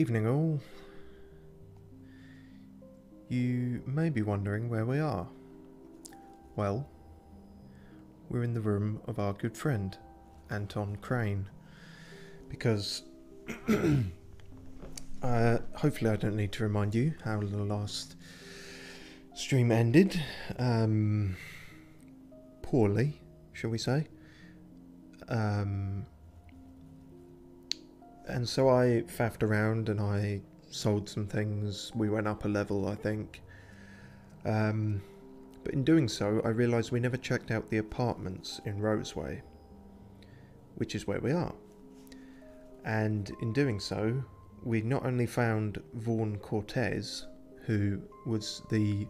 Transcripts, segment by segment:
Evening all. You may be wondering where we are. Well, we're in the room of our good friend, Anton Crane. Because, hopefully I don't need to remind you how the last stream ended. Poorly, shall we say. And so I faffed around and I sold some things. We went up a level, I think. But in doing so, I realised we never checked out the apartments in Roseway, which is where we are. And in doing so, we not only found Vaughn Cortez, who was the,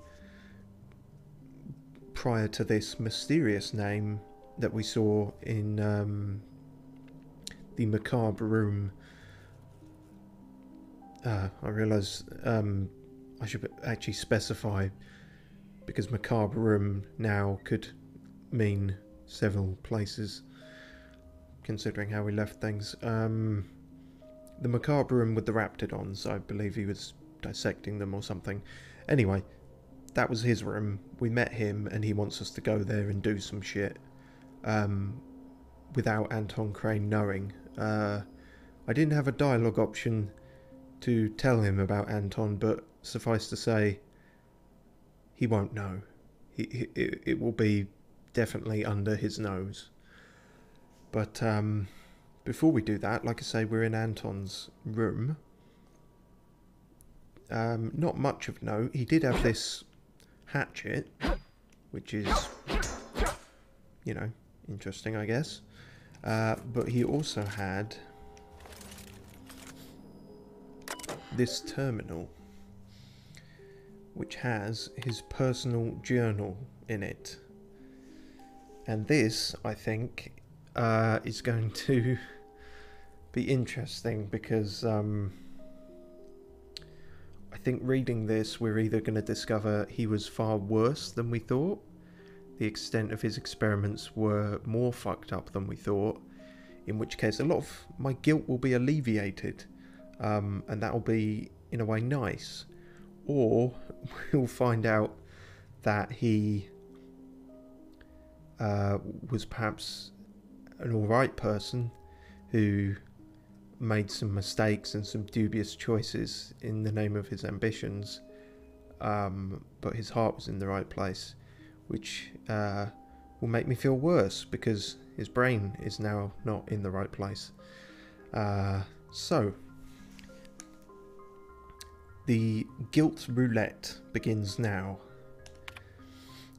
prior to this, mysterious name that we saw in the macabre room. I realise I should actually specify, because macabre room now could mean several places, considering how we left things. The macabre room with the raptidons, I believe he was dissecting them or something. Anyway, that was his room. We met him and he wants us to go there and do some shit without Anton Crane knowing. I didn't have a dialogue option to tell him about Anton, but suffice to say, he won't know. It will be definitely under his nose. But before we do that, like I say, we're in Anton's room. Not much of note. He did have this hatchet, which is, you know, interesting, I guess. But he also had this terminal, which has his personal journal in it. And this, I think, is going to be interesting because I think reading this, we're either going to discover he was far worse than we thought, the extent of his experiments were more fucked up than we thought, in which case a lot of my guilt will be alleviated, and that will be, in a way, nice. Or we'll find out that he was perhaps an alright person who made some mistakes and some dubious choices in the name of his ambitions, but his heart was in the right place, which will make me feel worse because his brain is now not in the right place. So the guilt roulette begins now.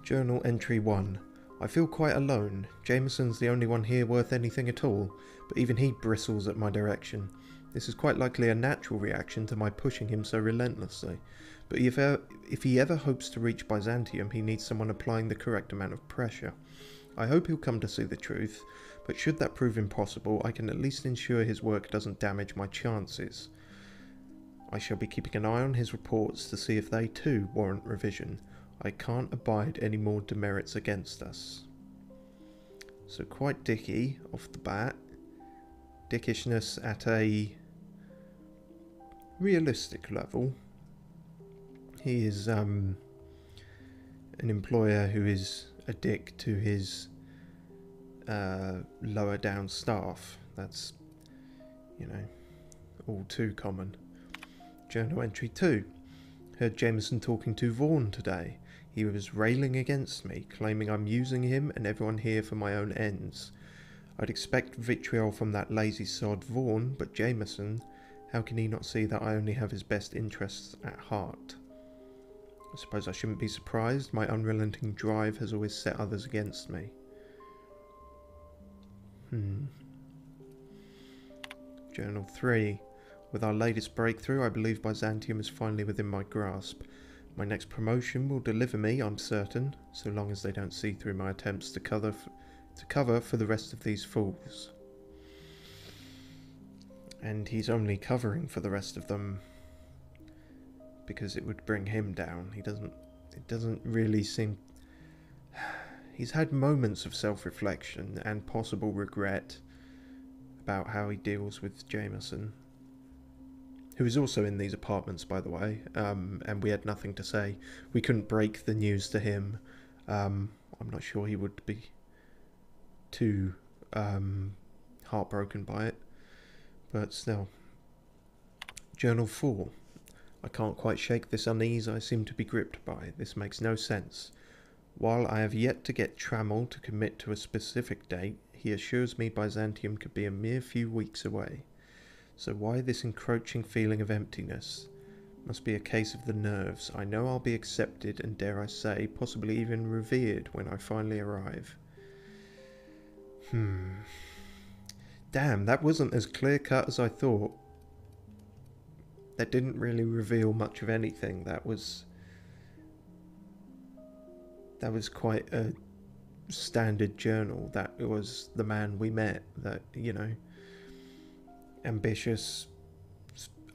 Journal entry 1. I feel quite alone. Jameson's the only one here worth anything at all, but even he bristles at my direction. This is quite likely a natural reaction to my pushing him so relentlessly, but if he ever hopes to reach Byzantium, he needs someone applying the correct amount of pressure. I hope he'll come to see the truth, but should that prove impossible, I can at least ensure his work doesn't damage my chances. I shall be keeping an eye on his reports to see if they too warrant revision. I can't abide any more demerits against us. So quite dicky off the bat. Dickishness at a realistic level. He is an employer who is a dick to his lower down staff. That's, you know, all too common. Journal entry 2. Heard Jameson talking to Vaughn today. He was railing against me, claiming I'm using him and everyone here for my own ends. I'd expect vitriol from that lazy sod Vaughn, but Jameson, how can he not see that I only have his best interests at heart? I suppose I shouldn't be surprised. My unrelenting drive has always set others against me. Journal 3. With our latest breakthrough, I believe Byzantium is finally within my grasp. My next promotion will deliver me, I'm certain, so long as they don't see through my attempts to cover for the rest of these fools. And he's only covering for the rest of them because it would bring him down. It doesn't really seem... He's had moments of self-reflection and possible regret about how he deals with Jameson, who is also in these apartments, by the way, and we had nothing to say. We couldn't break the news to him. I'm not sure he would be too heartbroken by it, but still. Journal 4. I can't quite shake this unease I seem to be gripped by. This makes no sense. While I have yet to get Trammell to commit to a specific date, he assures me Byzantium could be a mere few weeks away. So why this encroaching feeling of emptiness? Must be a case of the nerves. I know I'll be accepted and, dare I say, possibly even revered when I finally arrive. Damn, that wasn't as clear-cut as I thought. That didn't really reveal much of anything. That was quite a standard journal. That was the man we met. That, you know, ambitious,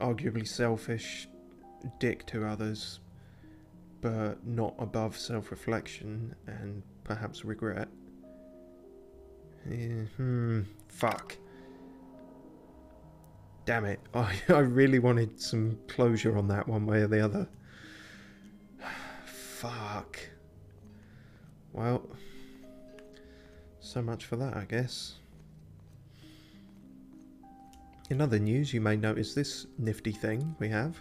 arguably selfish, dick to others, but not above self-reflection and perhaps regret. Fuck. Damn it. I really wanted some closure on that one way or the other. Fuck. Well, so much for that, I guess. In other news, you may notice this nifty thing we have.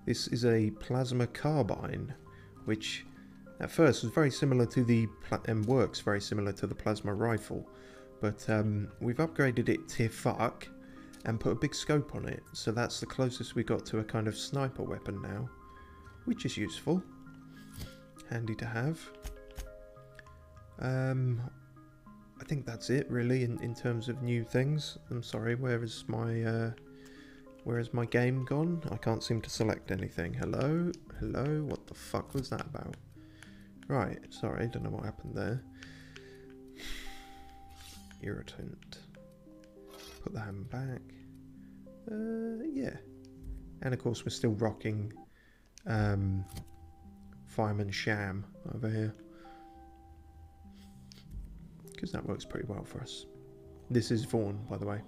This is a plasma carbine, which at first was very similar to the and works very similar to the plasma rifle, but we've upgraded it to fuck and put a big scope on it, so that's the closest we got to a kind of sniper weapon now, which is useful, handy to have. I think that's it really in terms of new things. I'm sorry, where is my game gone? I can't seem to select anything. Hello? Hello? What the fuck was that about? Right, sorry, don't know what happened there. Irritant. Put the hammer back. Yeah. And of course we're still rocking Fireman Sham over here, because that works pretty well for us. This is Vaughan, by the way.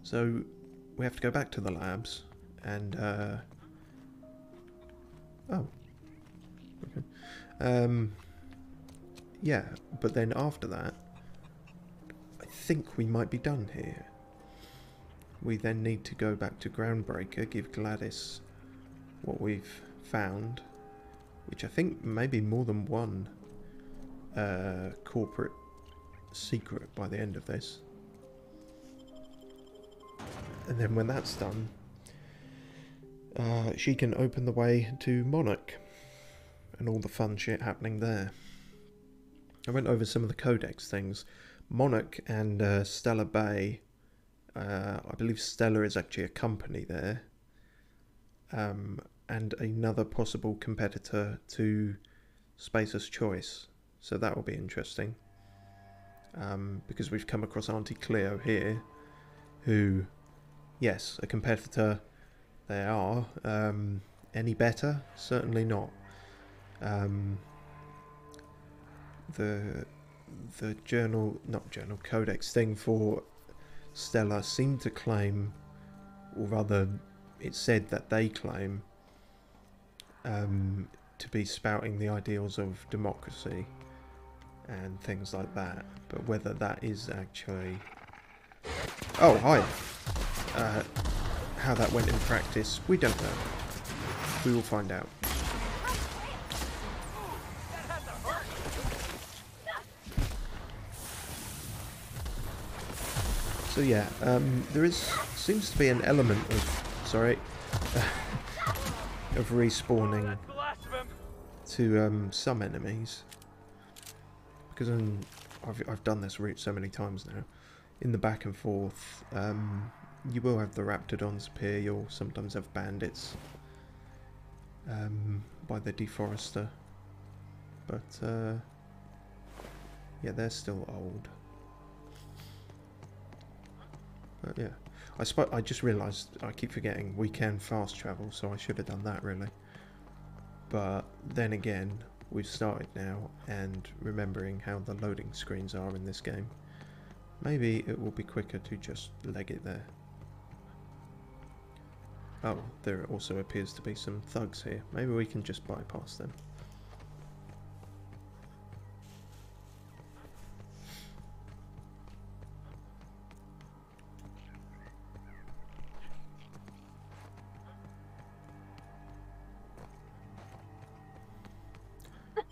So we have to go back to the labs and oh, okay. Yeah, but then after that, I think we might be done here. We then need to go back to Groundbreaker, give Gladys what we've found, which I think may be more than one corporate secret by the end of this. And then when that's done, she can open the way to Monarch and all the fun shit happening there. I went over some of the codex things. Monarch and Stella Bay, I believe Stella is actually a company there, and another possible competitor to Spacer's Choice, so that will be interesting, because we've come across Auntie Cleo here, who, yes, a competitor they are. Any better? Certainly not. The codex thing for Stella seemed to claim, or rather it said that they claim, to be spouting the ideals of democracy and things like that, but whether that is actually... Oh, hi! How that went in practice, we don't know. We will find out. So yeah, there seems to be an element of, of respawning to some enemies, because I've done this route so many times now. In the back and forth, you will have the Raptidons appear. You'll sometimes have bandits by the Deforester, but yeah, they're still old. But yeah, I just realised I keep forgetting we can fast travel, so I should have done that really. But then again, we've started now, and remembering how the loading screens are in this game, maybe it will be quicker to just leg it there. Oh, there also appears to be some thugs here. Maybe we can just bypass them.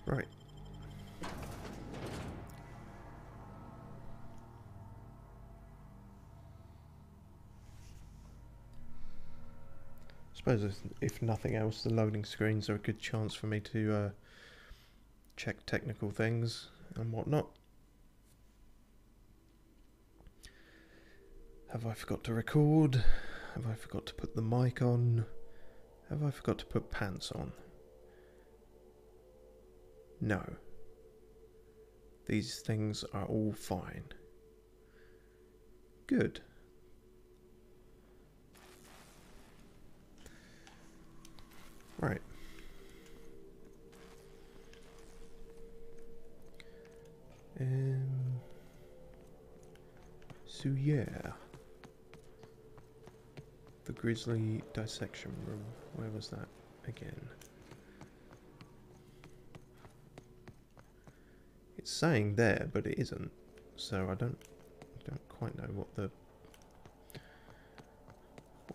Right. I suppose if nothing else, the loading screens are a good chance for me to check technical things and whatnot. Have I forgot to record? Have I forgot to put the mic on? Have I forgot to put pants on? No. These things are all fine. Good. Right. So yeah. The Grizzly dissection room. Where was that again? It's saying there, but it isn't. So I don't quite know what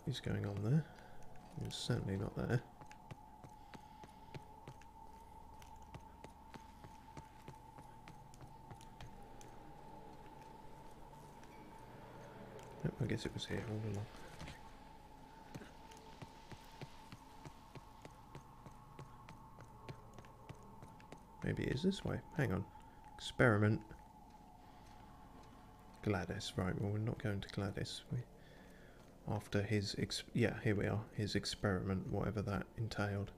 is going on there. It's certainly not there. Nope, I guess it was here all along. Maybe it is this way. Hang on. Experiment. Gladys. Right, well, we're not going to Gladys. After his... yeah, here we are. His experiment, whatever that entailed.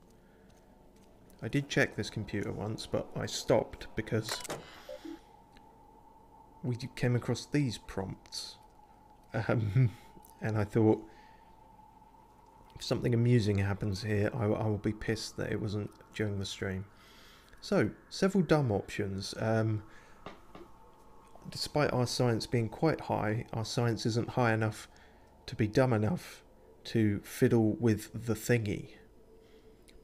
I did check this computer once, but I stopped because we came across these prompts. And I thought, if something amusing happens here, I will be pissed that it wasn't during the stream. So, several dumb options. Despite our science being quite high, our science isn't high enough to be dumb enough to fiddle with the thingy.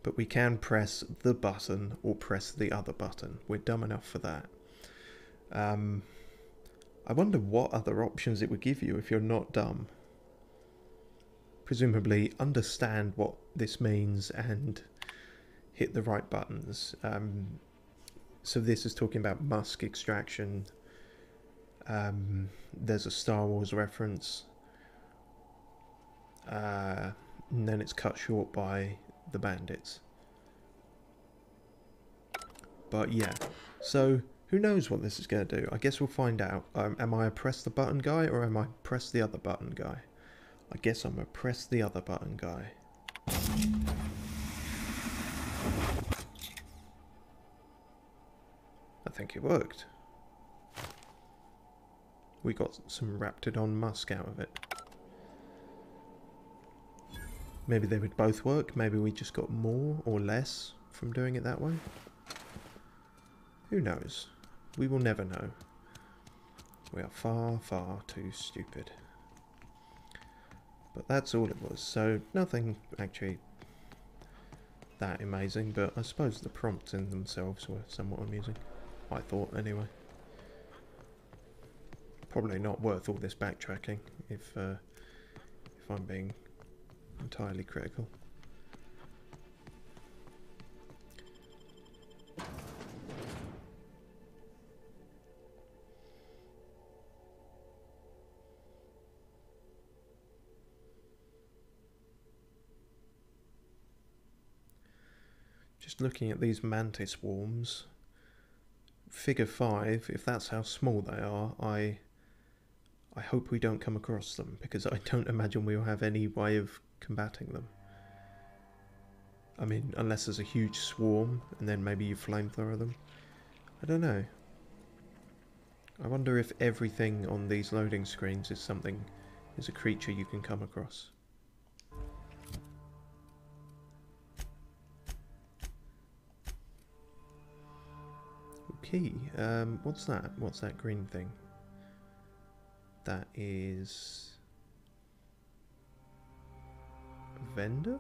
But we can press the button or press the other button. We're dumb enough for that. I wonder what other options it would give you if you're not dumb. Presumably understand what this means and hit the right buttons. So this is talking about musk extraction. There's a Star Wars reference. And then it's cut short by the bandits. But yeah, so who knows what this is going to do? I guess we'll find out. Am I a press the button guy or am I press the other button guy? I guess I'm a press the other button guy. I think it worked. We got some Raptidon musk out of it. Maybe they would both work. Maybe we just got more or less from doing it that way. Who knows? We will never know. We are far, far too stupid. But that's all it was. So nothing actually that amazing, but I suppose the prompts in themselves were somewhat amusing. I thought, anyway. Probably not worth all this backtracking, if I'm being entirely critical. Just looking at these mantis swarms, figure 5, if that's how small they are, I hope we don't come across them, because I don't imagine we'll have any way of combating them. I mean, unless there's a huge swarm, and then maybe you flamethrower them. I don't know. I wonder if everything on these loading screens is a creature you can come across. Okay, what's that? What's that green thing? That is vendor?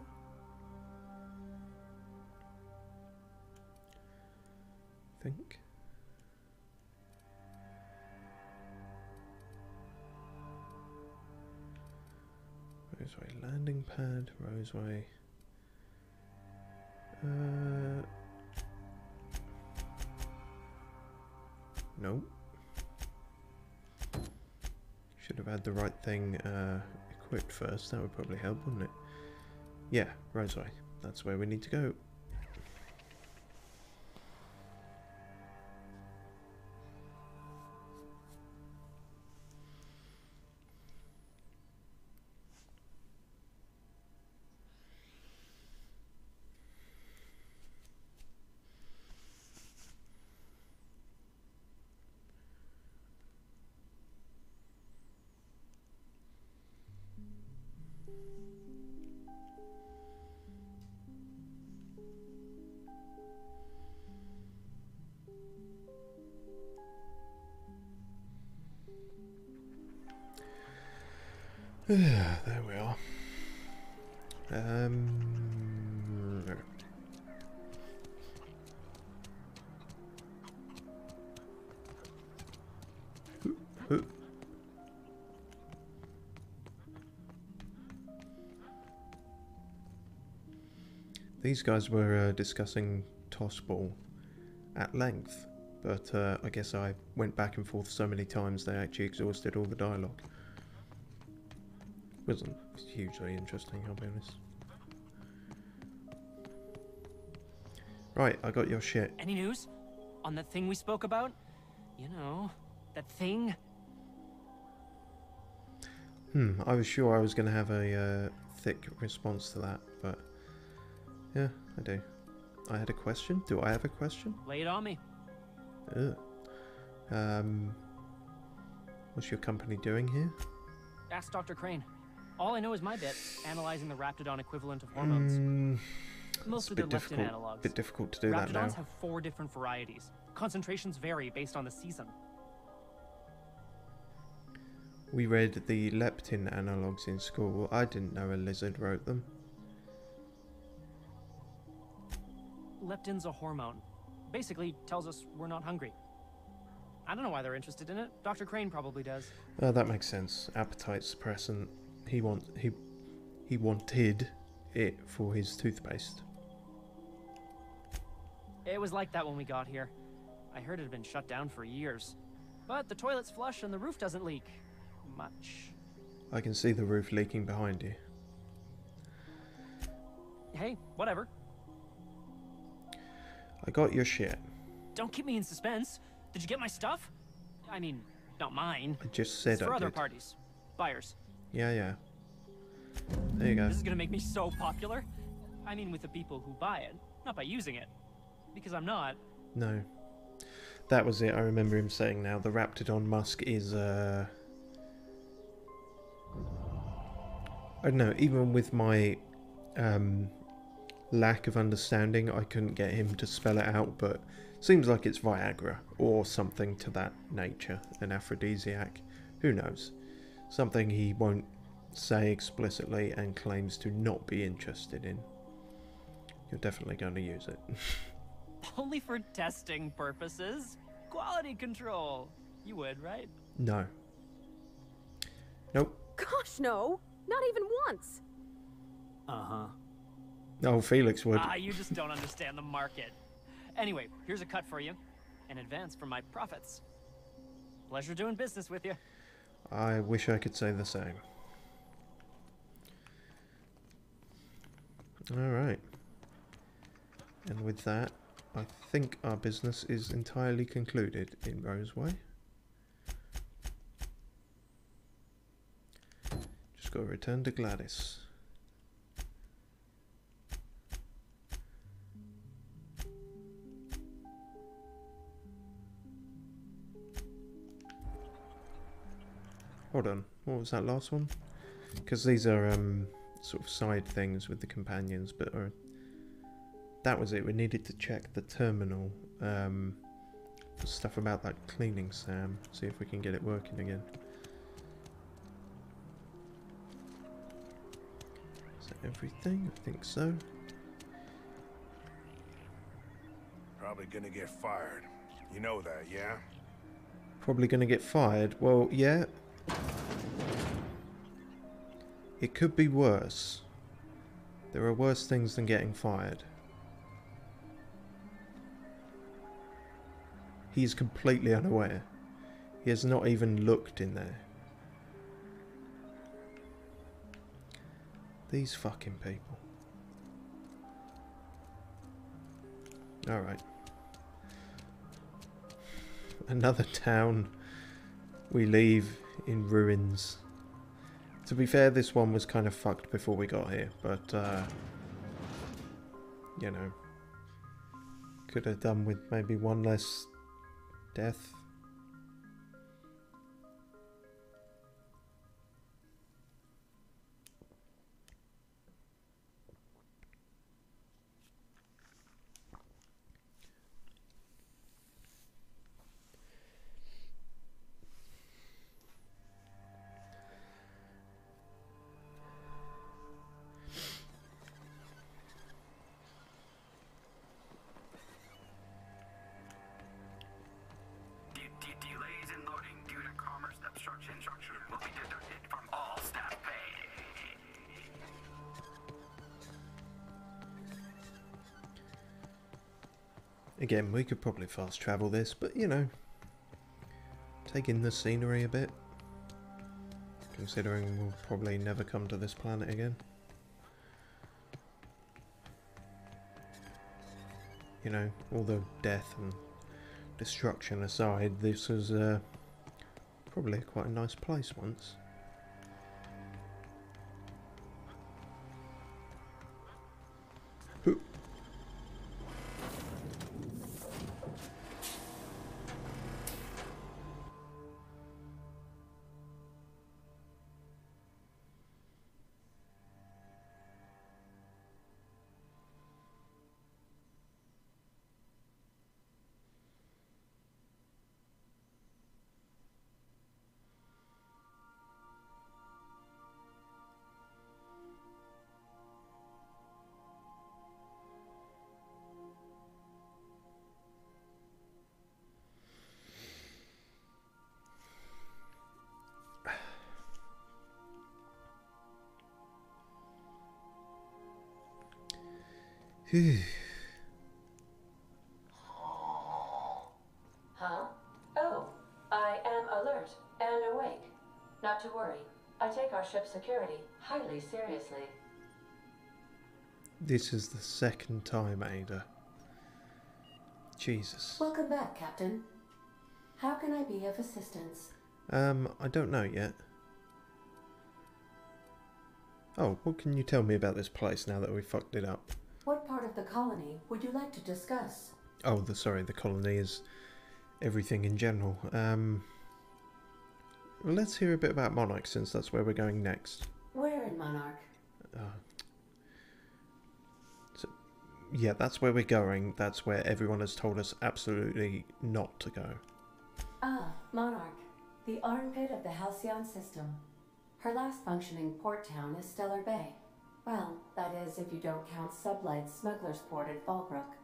I think. Roseway landing pad, Roseway. Nope. Should have had the right thing equipped first. That would probably help, wouldn't it? Yeah, Roseway. That's where we need to go. There we are. These guys were discussing toss ball at length, but I guess I went back and forth so many times they actually exhausted all the dialogue. Wasn't hugely interesting, I'll be honest. Right, I got your shit. Any news on that thing we spoke about? You know, that thing? I was sure I was going to have a thick response to that, but yeah, I do. I had a question. Do I have a question? Lay it on me. Ugh. What's your company doing here? Ask Dr. Crane. All I know is my bit, analyzing the Raptidon equivalent of hormones. Mostly the leptin analogs. Bit difficult to do that now. Raptidons have 4 different varieties. Concentrations vary based on the season. We read the leptin analogs in school. I didn't know a lizard wrote them. Leptin's a hormone. Basically tells us we're not hungry. I don't know why they're interested in it. Dr. Crane probably does. That makes sense. Appetite suppressant. He wanted it for his toothpaste. It was like that when we got here. I heard it had been shut down for years. But the toilet's flush and the roof doesn't leak much. I can see the roof leaking behind you. Hey, whatever. I got your shit. Don't keep me in suspense. Did you get my stuff? I mean, not mine. I just said it's for I other did. parties. Buyers. Yeah. There you go. This is gonna make me so popular. I mean with the people who buy it, not by using it. Because I'm not. No. That was it. I remember him saying now. The Raptidon Musk is, I don't know, even with my lack of understanding, I couldn't get him to spell it out, but seems like it's Viagra or something to that nature, an aphrodisiac. Who knows? Something he won't say explicitly and claims to not be interested in. You're definitely going to use it. Only for testing purposes. Quality control. You would, right? No. Nope. Gosh, no. Not even once. Uh-huh. Oh, Felix would. You just don't understand the market. Anyway, here's a cut for you. In advance for my profits. Pleasure doing business with you. I wish I could say the same. Alright. And with that, I think our business is entirely concluded in Roseway. Just got to return to Gladys. Hold on, what was that last one? Because these are sort of side things with the companions, but that was it. We needed to check the terminal for stuff about that cleaning Sam, see if we can get it working again. So everything? I think so. Probably gonna get fired. You know that, yeah? Probably gonna get fired. Well, yeah. It could be worse. There are worse things than getting fired. He's completely unaware. He has not even looked in there. These fucking people. Alright. Another town we leave in ruins. To be fair, this one was kind of fucked before we got here, but you know, could have done with maybe one less death. Delays in loading due to commerce obstruction will be deducted from all staff pay. Again, we could probably fast travel this, but you know, take in the scenery a bit, considering we'll probably never come to this planet again. You know, all the death and destruction aside, this was probably quite a nice place once. Phew. Huh? Oh, I am alert and awake. Not to worry. I take our ship's security highly seriously. This is the second time, Ada. Jesus. Welcome back, Captain. How can I be of assistance? I don't know yet. Oh, what can you tell me about this place now that we fucked it up? What part of the colony would you like to discuss? Oh, sorry, the colony is everything in general. Well, let's hear a bit about Monarch, since that's where we're going next. Where in Monarch? Yeah, that's where we're going. That's where everyone has told us absolutely not to go. Ah, Monarch. The armpit of the Halcyon system. Her last functioning port town is Stellar Bay. Well, that is if you don't count Sublight's Smuggler's Port at Fallbrook.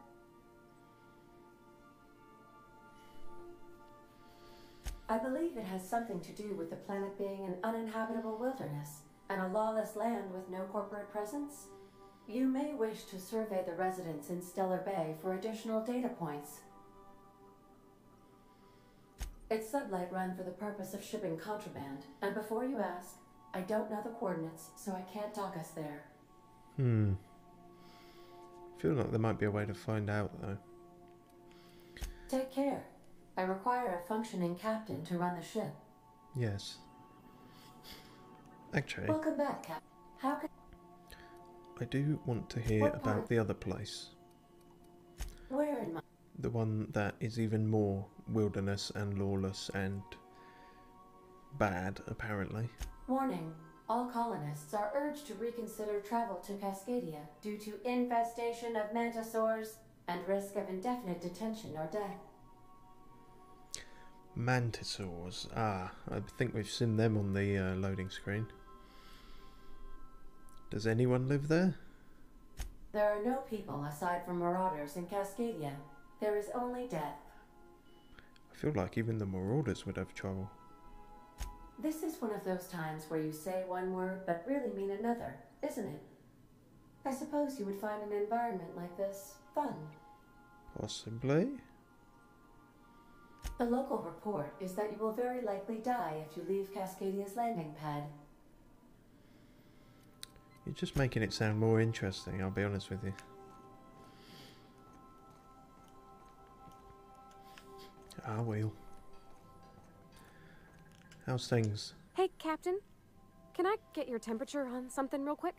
I believe it has something to do with the planet being an uninhabitable wilderness and a lawless land with no corporate presence. You may wish to survey the residents in Stellar Bay for additional data points. It's Sublight run for the purpose of shipping contraband, and before you ask, I don't know the coordinates, so I can't dock us there. Feel like there might be a way to find out, though. Take care. I require a functioning captain to run the ship. Yes. Actually, Welcome back, Captain. How can... I do want to hear about the other place. Where in my... The one that is even more wilderness and lawless and bad, apparently. Warning. All colonists are urged to reconsider travel to Cascadia due to infestation of mantisaurs and risk of indefinite detention or death. Mantisaurs. Ah, I think we've seen them on the loading screen. Does anyone live there? There are no people aside from marauders in Cascadia. There is only death. I feel like even the marauders would have trouble. This is one of those times where you say one word but really mean another, isn't it? I suppose you would find an environment like this fun. Possibly. The local report is that you will very likely die if you leave Cascadia's landing pad. You're just making it sound more interesting, I'll be honest with you. Ah, well. How's things? Hey, Captain. Can I get your temperature on something real quick?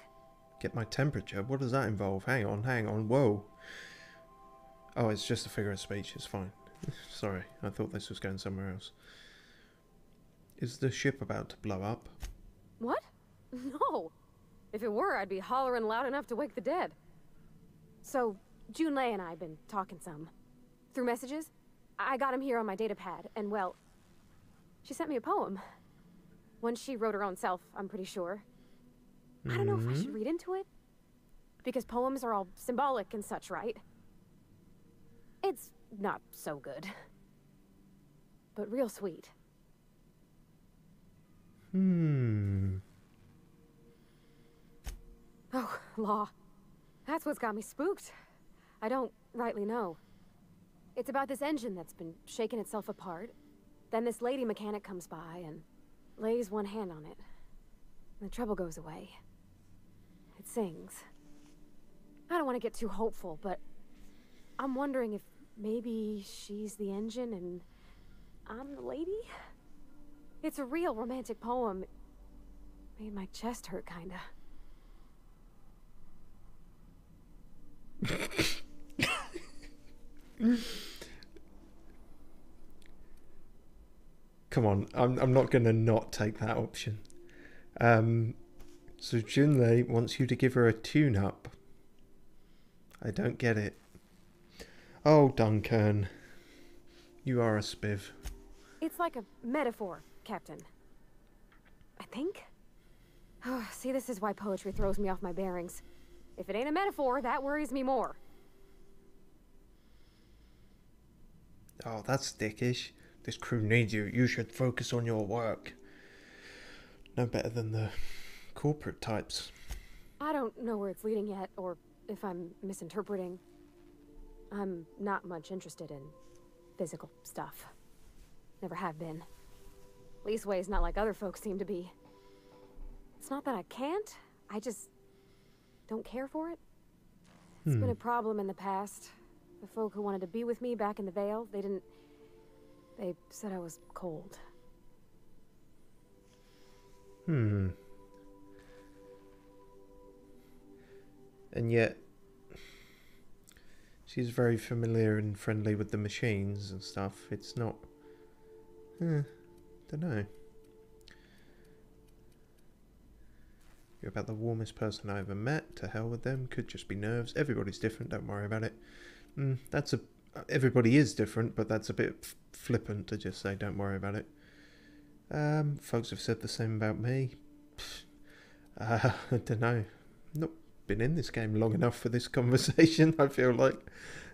Get my temperature? What does that involve? Hang on, whoa. Oh, it's just a figure of speech, it's fine. Sorry, I thought this was going somewhere else. Is the ship about to blow up? What? No. If it were, I'd be hollering loud enough to wake the dead. So, Junlei and I have been talking some. Through messages. I got him here on my data pad, and well, she sent me a poem. One she wrote her own self, I'm pretty sure. I don't know if I should read into it. Because poems are all symbolic and such, right? It's not so good. But real sweet. Oh, law. That's what's got me spooked. I don't rightly know. It's about this engine that's been shaking itself apart. Then this lady mechanic comes by and lays one hand on it. The trouble goes away. It sings. I don't want to get too hopeful, but I'm wondering if maybe she's the engine and I'm the lady? It's a real romantic poem. Made my chest hurt, kinda. Come on, I'm not gonna not take that option. So Junlei wants you to give her a tune-up. I don't get it. Oh, Duncan. You are a spiv. It's like a metaphor, Captain. I think? Oh, see, this is why poetry throws me off my bearings. If it ain't a metaphor, that worries me more. Oh, that's dickish. This crew needs you. You should focus on your work. No better than the corporate types. I don't know where it's leading yet, or if I'm misinterpreting. I'm not much interested in physical stuff. Never have been. Leastways not like other folks seem to be. It's not that I can't, I just don't care for it. It's been a problem in the past. The folk who wanted to be with me back in the Vale, they said I was cold. And yet, she's very familiar and friendly with the machines and stuff. It's not... don't know. You're about the warmest person I ever met. To hell with them. Could just be nerves. Everybody's different. Don't worry about it. Everybody is different, but that's a bit flippant to just say don't worry about it. Folks have said the same about me. I don't know. Not been in this game long enough for this conversation, I feel like.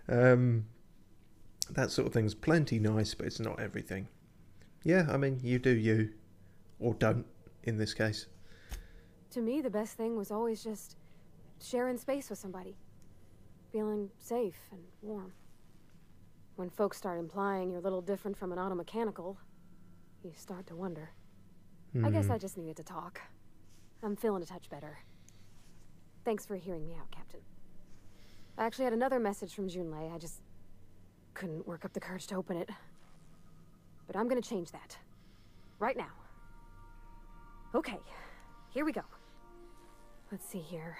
That sort of thing's plenty nice, but it's not everything. Yeah, I mean, you do you. Or don't, in this case. To me, the best thing was always just sharing space with somebody. Feeling safe and warm. When folks start implying you're a little different from an automechanical, you start to wonder. I guess I just needed to talk. I'm feeling a touch better. Thanks for hearing me out, Captain. I actually had another message from Junlei. I just couldn't work up the courage to open it. But I'm gonna change that. Right now. Okay, here we go. Let's see here.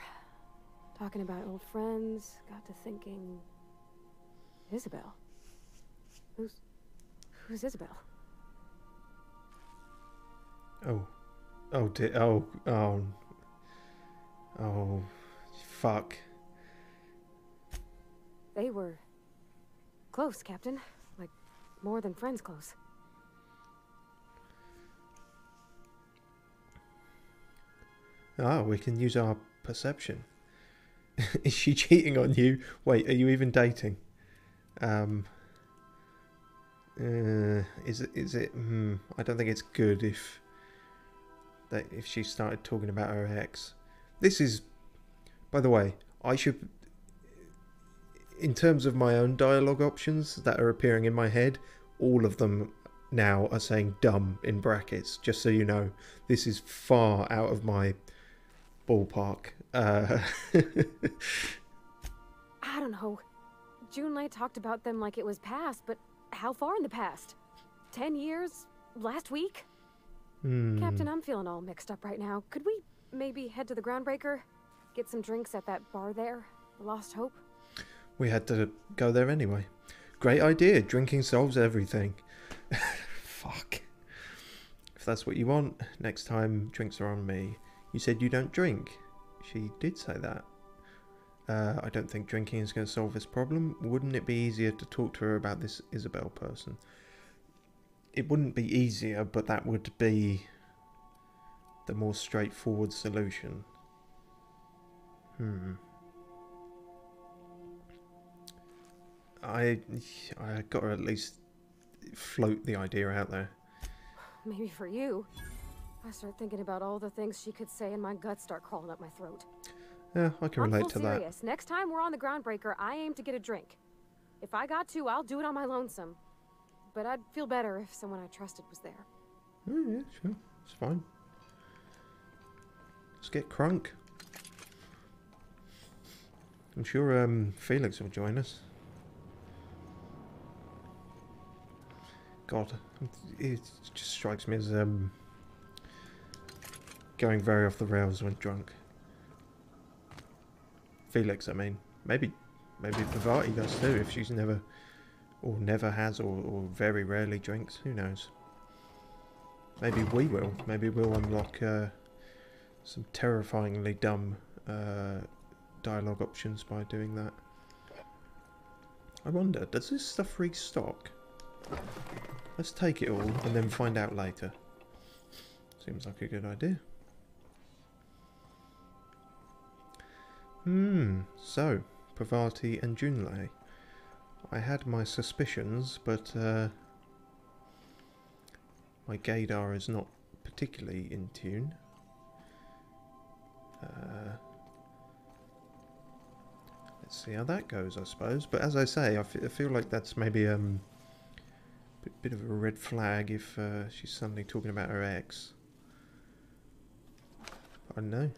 Talking about old friends, got to thinking... Isabel? Who's Isabel? Oh, fuck. They were close, Captain. Like, more than friends close. Oh, we can use our perception. Is she cheating on you? Wait, are you even dating? Is it? I don't think it's good if she started talking about her ex. This is, by the way, I should, in terms of my own dialogue options that are appearing in my head, all of them now are saying dumb in brackets, just so you know. This is far out of my ballpark. I don't know. June and I talked about them like it was past, but how far in the past? 10 years? Last week? Captain, I'm feeling all mixed up right now. Could we maybe head to the Groundbreaker? Get some drinks at that bar there? The Lost Hope? We had to go there anyway. Great idea. Drinking solves everything. Fuck. If that's what you want, next time drinks are on me. You said you don't drink. She did say that. I don't think drinking is going to solve this problem. Wouldn't it be easier to talk to her about this Isabel person? It wouldn't be easier, but that would be the more straightforward solution. I got to at least float the idea out there. Maybe for you. I start thinking about all the things she could say and my guts start crawling up my throat. Yeah, I can relate to that. Serious. Next time we're on the Groundbreaker, I aim to get a drink. If I got to, I'll do it on my lonesome. But I'd feel better if someone I trusted was there. Oh, yeah, sure. It's fine. Let's get crunk. I'm sure Felix will join us. God, it just strikes me as going very off the rails when drunk. Felix, I mean. Maybe Parvarti does too, if she's never has or very rarely drinks. Who knows? Maybe we will. Maybe we'll unlock some terrifyingly dumb dialogue options by doing that. I wonder, does this stuff restock? Let's take it all and then find out later. Seems like a good idea. So, Parvarti and Junlei. I had my suspicions, but my gaydar is not particularly in tune. Let's see how that goes, I suppose. But as I say, I feel like that's maybe a bit of a red flag if she's suddenly talking about her ex. I don't know.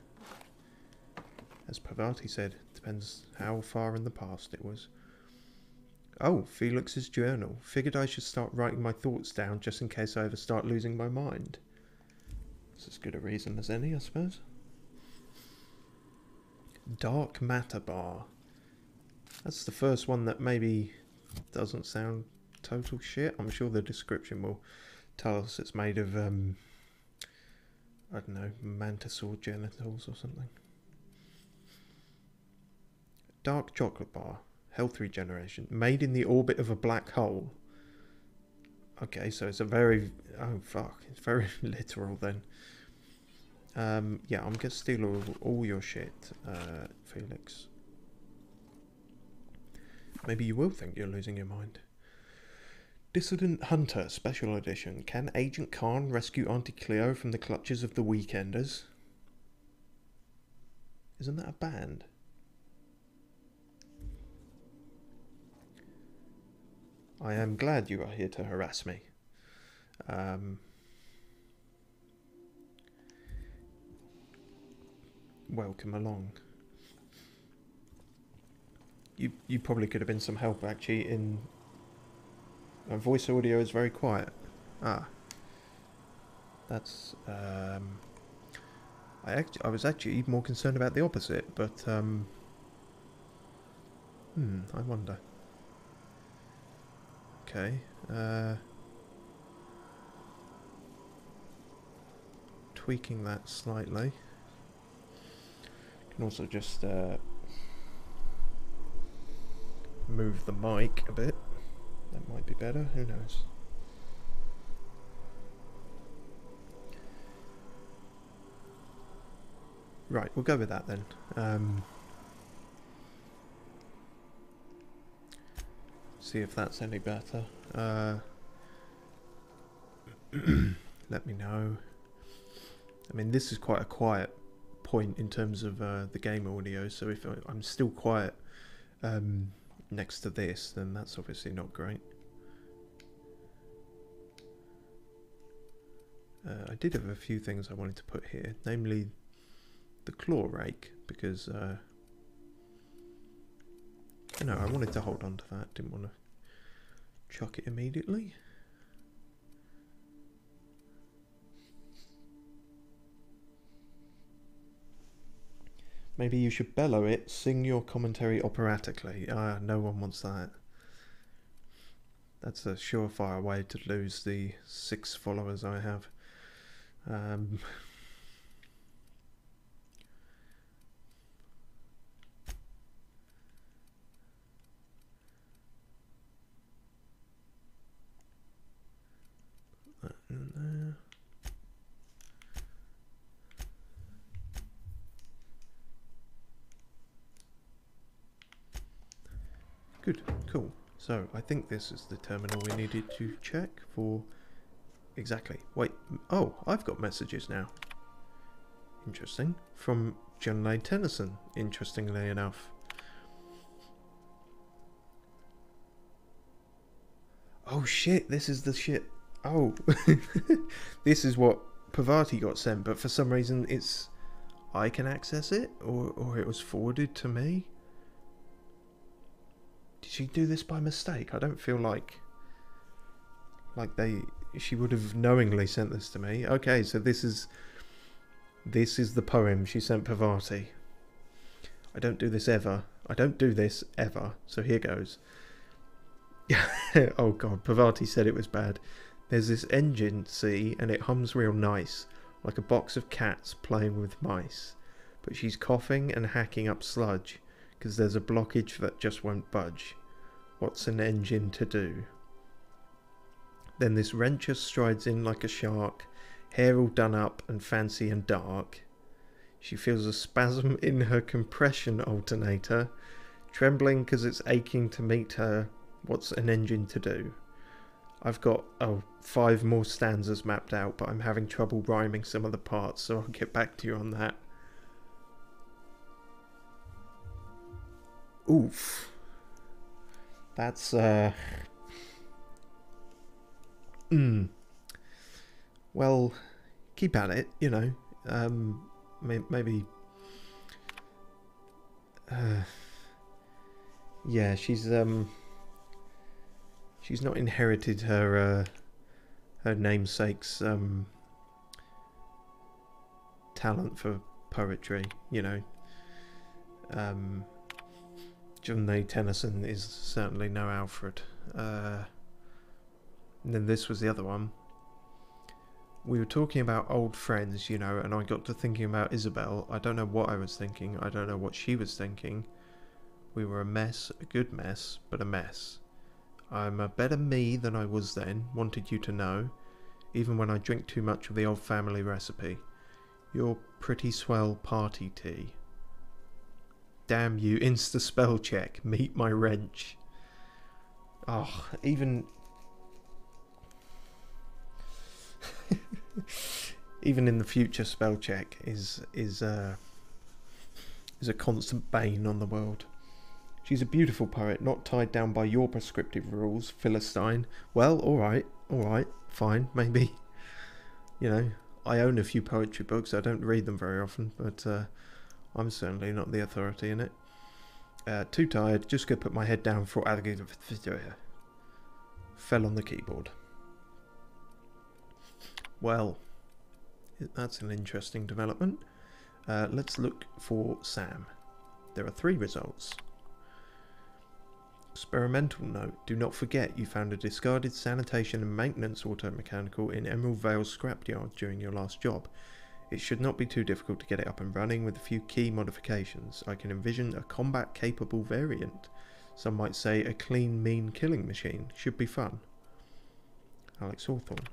As Parvati said, depends how far in the past it was. Oh, Felix's journal. Figured I should start writing my thoughts down just in case I ever start losing my mind. It's as good a reason as any, I suppose. Dark Matter Bar. That's the first one that maybe doesn't sound total shit. I'm sure the description will tell us it's made of, I don't know, mantisaur genitals or something. Dark chocolate bar. Health regeneration. Made in the orbit of a black hole. Okay, so it's a very... Oh, fuck. It's very literal then. Yeah, I'm going to steal all your shit, Felix. Maybe you will think you're losing your mind. Dissident Hunter Special Edition. Can Agent Khan rescue Auntie Cleo from the clutches of the Weekenders? Isn't that a band? I am glad you are here to harass me. Welcome along. You probably could have been some help actually in... My voice audio is very quiet. Ah. That's... I was actually more concerned about the opposite, but... I wonder. Okay, tweaking that slightly. Can also just move the mic a bit. That might be better, who knows. Right, we'll go with that then. See if that's any better. Let me know. I mean, this is quite a quiet point in terms of the game audio, so if I'm still quiet next to this, then that's obviously not great. I did have a few things I wanted to put here, namely the claw rake, because you know, I wanted to hold on to that, didn't want to chuck it immediately. Maybe you should bellow it, sing your commentary operatically. No one wants that. That's a surefire way to lose the 6 followers I have. Put that in there. Good, cool. So I think this is the terminal we needed to check for. Exactly. Wait. Oh, I've got messages now. Interesting. From John Lane Tennyson, interestingly enough. Oh shit, this is the shit. Oh. This is what Parvarti got sent, but for some reason it's... I can access it? Or it was forwarded to me? Did she do this by mistake? I don't feel like she would have knowingly sent this to me. Okay, so this is the poem she sent Parvarti. I don't do this ever. I don't do this ever. So here goes. Oh god, Parvarti said it was bad. There's this engine, see, and it hums real nice, like a box of cats playing with mice. But she's coughing and hacking up sludge, because there's a blockage that just won't budge. What's an engine to do? Then this wrencher strides in like a shark, hair all done up and fancy and dark. She feels a spasm in her compression alternator, trembling because it's aching to meet her. What's an engine to do? I've got 5 more stanzas mapped out, but I'm having trouble rhyming some of the parts, so I'll get back to you on that. Oof. That's well, keep at it, you know. Maybe yeah, she's not inherited her namesake's talent for poetry, you know. John A. Tennyson is certainly no Alfred. And then this was the other one. We were talking about old friends, you know, and I got to thinking about Isabel. I don't know what I was thinking. I don't know what she was thinking. We were a mess, a good mess, but a mess. I'm a better me than I was then, wanted you to know, even when I drink too much of the old family recipe. You're pretty swell party tea. Damn you, insta spell check, meet my wrench. Oh, even even in the future, spell check is a constant bane on the world. She's a beautiful poet, not tied down by your prescriptive rules, Philistine. Well, alright, fine, maybe. You know, I own a few poetry books, I don't read them very often, but I'm certainly not the authority in it. Too tired, just go put my head down for fell on the keyboard. Well, that's an interesting development. Let's look for Sam. There are 3 results. Experimental note. Do not forget you found a discarded sanitation and maintenance auto-mechanical in Emerald Vale scrapyard during your last job. It should not be too difficult to get it up and running with a few key modifications. I can envision a combat-capable variant. Some might say a clean, mean killing machine. Should be fun. Alex Hawthorne.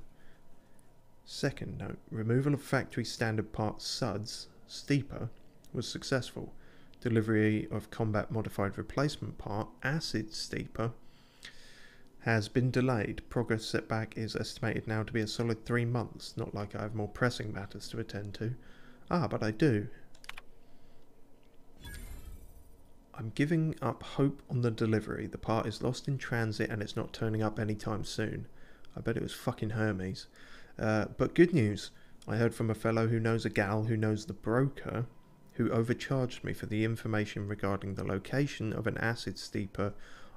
Second note. Removal of factory standard parts suds, steeper, was successful. Delivery of combat modified replacement part, Acid Steeper, has been delayed. Progress setback is estimated now to be a solid 3 months. Not like I have more pressing matters to attend to. Ah, but I do. I'm giving up hope on the delivery. The part is lost in transit and it's not turning up anytime soon. I bet it was fucking Hermes. But good news. I heard from a fellow who knows a gal who knows the broker, who overcharged me for the information regarding the location of an acid steeper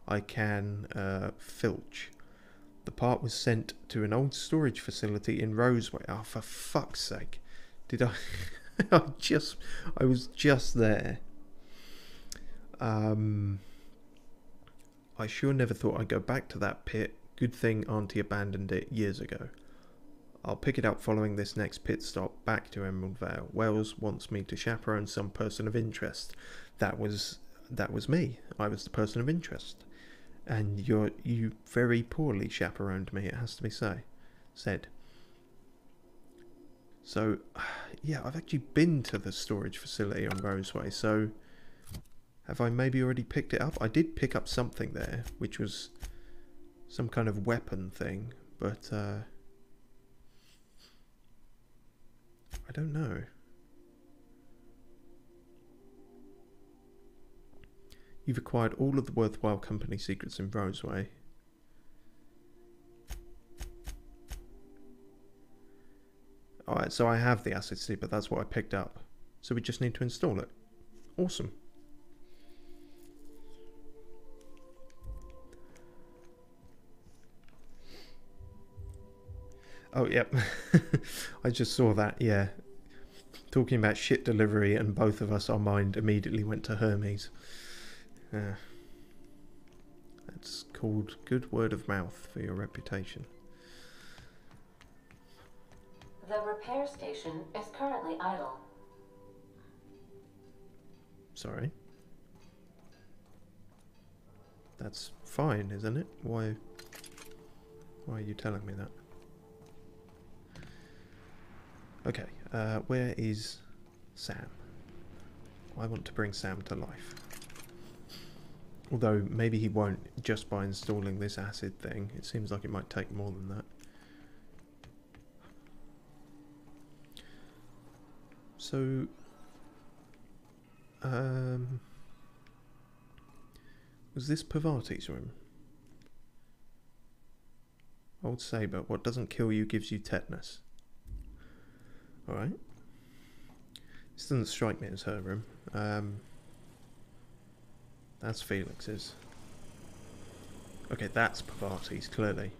I can filch. The part was sent to an old storage facility in Roseway. Oh, for fuck's sake. Did I... I was just there. I sure never thought I'd go back to that pit. Good thing Auntie abandoned it years ago. I'll pick it up following this next pit stop back to Emerald Vale. Wells wants me to chaperone some person of interest. That was me. I was the person of interest. And you very poorly chaperoned me, it has to be said. So, yeah, I've actually been to the storage facility on Roseway, so have I maybe already picked it up? I did pick up something there, which was some kind of weapon thing, but I don't know. You've acquired all of the worthwhile company secrets in Roseway. Alright, so I have the acid steeper, that's what I picked up. So we just need to install it. Awesome. Oh, yep. I just saw that, yeah. Talking about shit delivery, and both of us, our mind immediately went to Hermes. That's called good word of mouth for your reputation. The repair station is currently idle. Sorry. That's fine, isn't it? Why are you telling me that? Okay, where is Sam? I want to bring Sam to life. Although, maybe he won't just by installing this acid thing. It seems like it might take more than that. So, was this Parvarti's room? Old Sabre, what doesn't kill you gives you tetanus. Alright. This doesn't strike me as her room. That's Felix's. Okay, that's Parvarti's, clearly.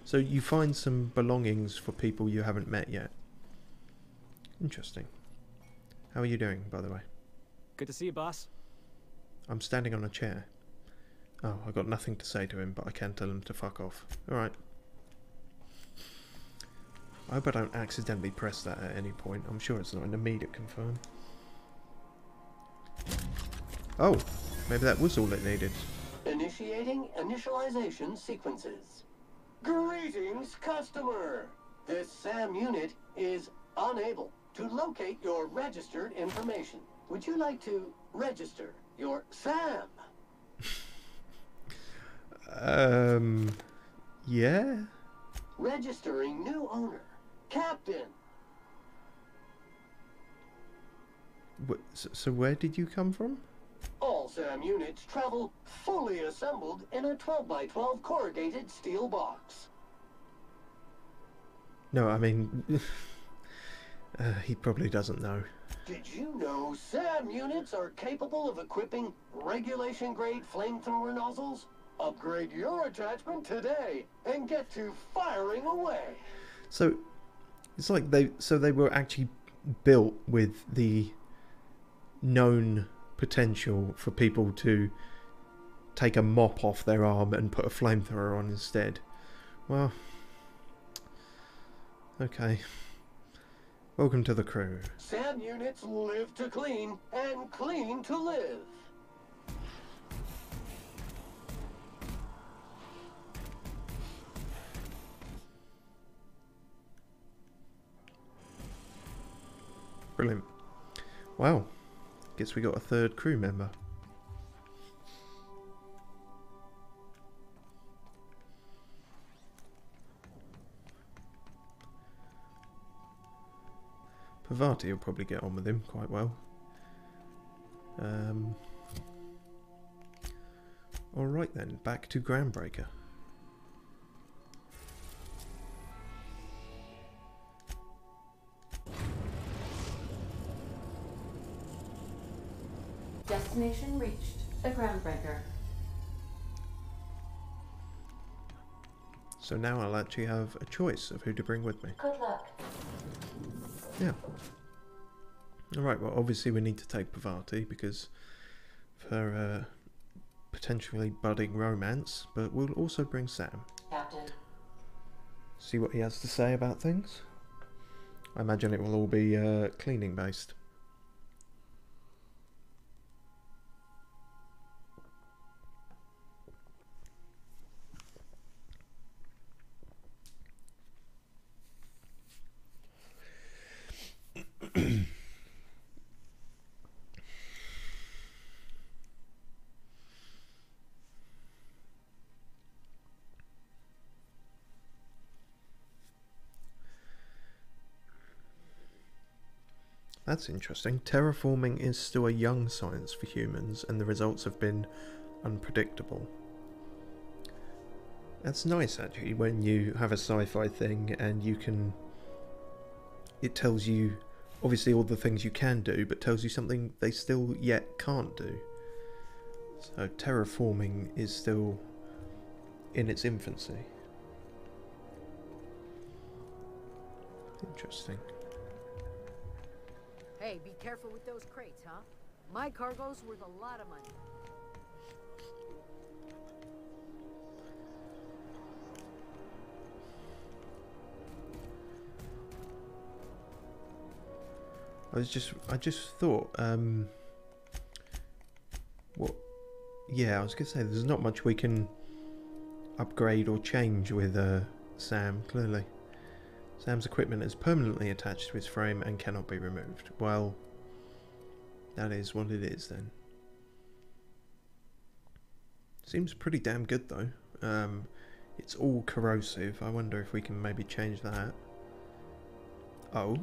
So you find some belongings for people you haven't met yet. Interesting. How are you doing, by the way? Good to see you, boss. I'm standing on a chair. Oh, I got nothing to say to him, but I can tell him to fuck off. Alright. I hope I don't accidentally press that at any point. I'm sure it's not an immediate confirm. Oh, maybe that was all it needed. Initiating initialization sequences. Greetings, customer! This SAM unit is unable to locate your registered information. Would you like to register your SAM? Yeah? Registering new owner. Captain. So where did you come from? All SAM units travel fully assembled in a 12x12 corrugated steel box. No, I mean... he probably doesn't know. Did you know SAM units are capable of equipping regulation-grade flamethrower nozzles? Upgrade your attachment today and get to firing away. So, it's like they were actually built with the known potential for people to take a mop off their arm and put a flamethrower on instead. Well, okay. Welcome to the crew. SAM units live to clean and clean to live. Brilliant. Wow. Guess we got a third crew member. Parvarti will probably get on with him quite well. Alright then, back to Groundbreaker. Destination reached. The Groundbreaker. So now I'll actually have a choice of who to bring with me. Good luck. Yeah. Alright, well obviously we need to take Parvarti because of her potentially budding romance, but we'll also bring Sam. Captain. See what he has to say about things. I imagine it will all be cleaning based. That's interesting. Terraforming is still a young science for humans, and the results have been unpredictable. That's nice, actually, when you have a sci-fi thing and you can... It tells you, obviously, all the things you can do, but tells you something they still yet can't do. So terraforming is still in its infancy. Interesting. Hey, be careful with those crates, huh? My cargo's worth a lot of money. I just thought, what? Yeah, I was gonna say there's not much we can upgrade or change with Sam. Clearly, Sam's equipment is permanently attached to his frame and cannot be removed. Well, that is what it is then. Seems pretty damn good though. It's all corrosive. I wonder if we can maybe change that. Oh.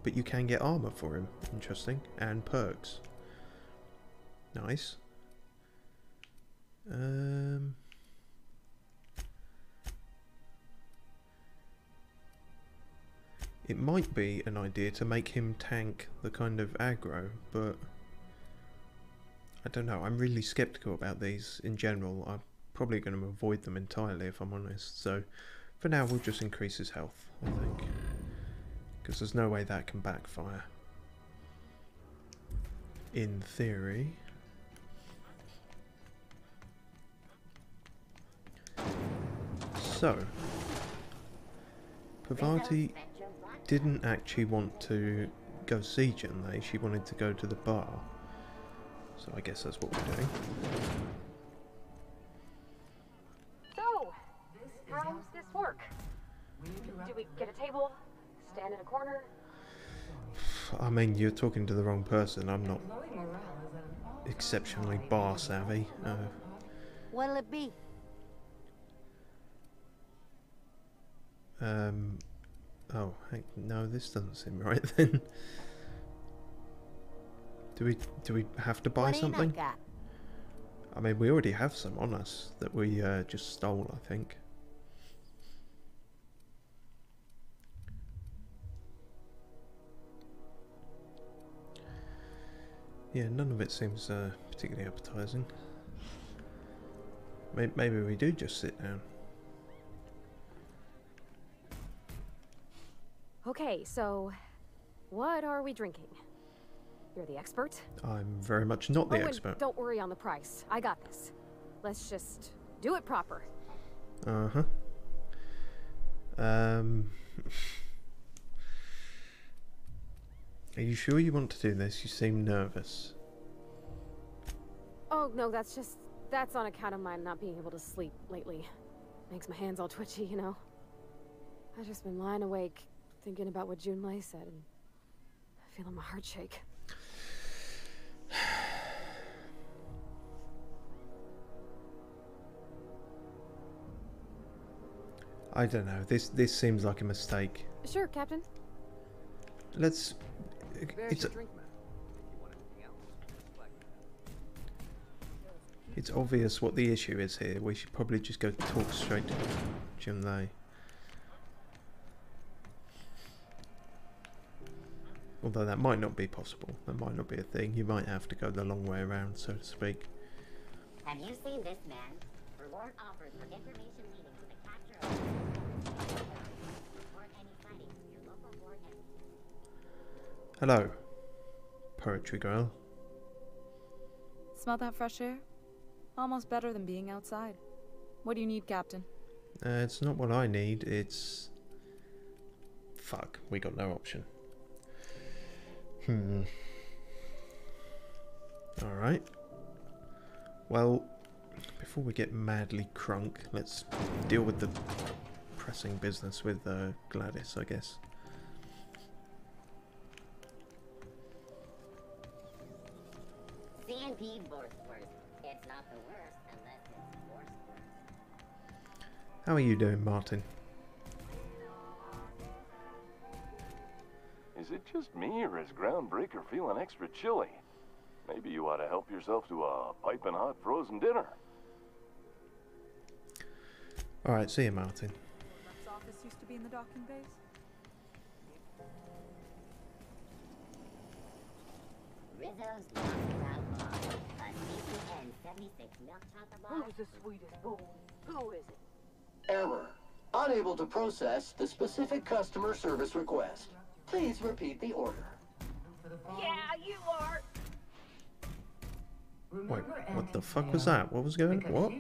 But you can get armor for him. Interesting. And perks. Nice. It might be an idea to make him tank the kind of aggro, but I don't know. I'm really skeptical about these in general. I'm probably going to avoid them entirely if I'm honest. So for now we'll just increase his health, I think. Because there's no way that can backfire. In theory. So, Parvarti didn't actually want to go see Junlei, she wanted to go to the bar. So I guess that's what we're doing. So, how's this work? Do we get a table? Stand in a corner? I mean, you're talking to the wrong person. I'm not exceptionally bar savvy. What'll it be? Oh, heck, no, this doesn't seem right then. Do we have to buy something? I mean, we already have some on us that we just stole, I think. Yeah, none of it seems particularly appetizing. Maybe we do just sit down. Okay, so what are we drinking? You're the expert? I'm very much not the expert. And don't worry on the price. I got this. Let's just do it proper. Uh-huh. Are you sure you want to do this? You seem nervous. Oh, no, that's on account of my not being able to sleep lately. Makes my hands all twitchy, you know? I've just been lying awake, thinking about what Junlei said, and feeling my heart shake. I don't know. This seems like a mistake. Sure, Captain. Let's. There's your drink, man. If you want anything else, flag me down. It's obvious what the issue is here. We should probably just go talk straight to Jim Lay. Although that might not be possible. That might not be a thing. You might have to go the long way around, so to speak. Have you seen this man? Reward offers for information leading to the capture of... Report any sightings to your local board and... Hello, Poetry Girl. Smell that fresh air? Almost better than being outside. What do you need, Captain? It's not what I need, it's... Fuck, we got no option. Alright. Well, before we get madly crunk, let's deal with the pressing business with Gladys, I guess. CNP worst. It's not the worst unless it's worse. How are you doing, Martin? Is it just me, or is Groundbreaker feeling extra chilly? Maybe you ought to help yourself to a piping hot frozen dinner. Alright, see you, Martin. Lux office used to be in the docking base? Rizzo's Knocked Out Bar. A CCN 76 milk chocolate bar. Who's the sweetest boy? Who is it? Error. Unable to process the specific customer service request. Please repeat the order. Yeah, you are. Wait, what the fuck was that? What was going on? What?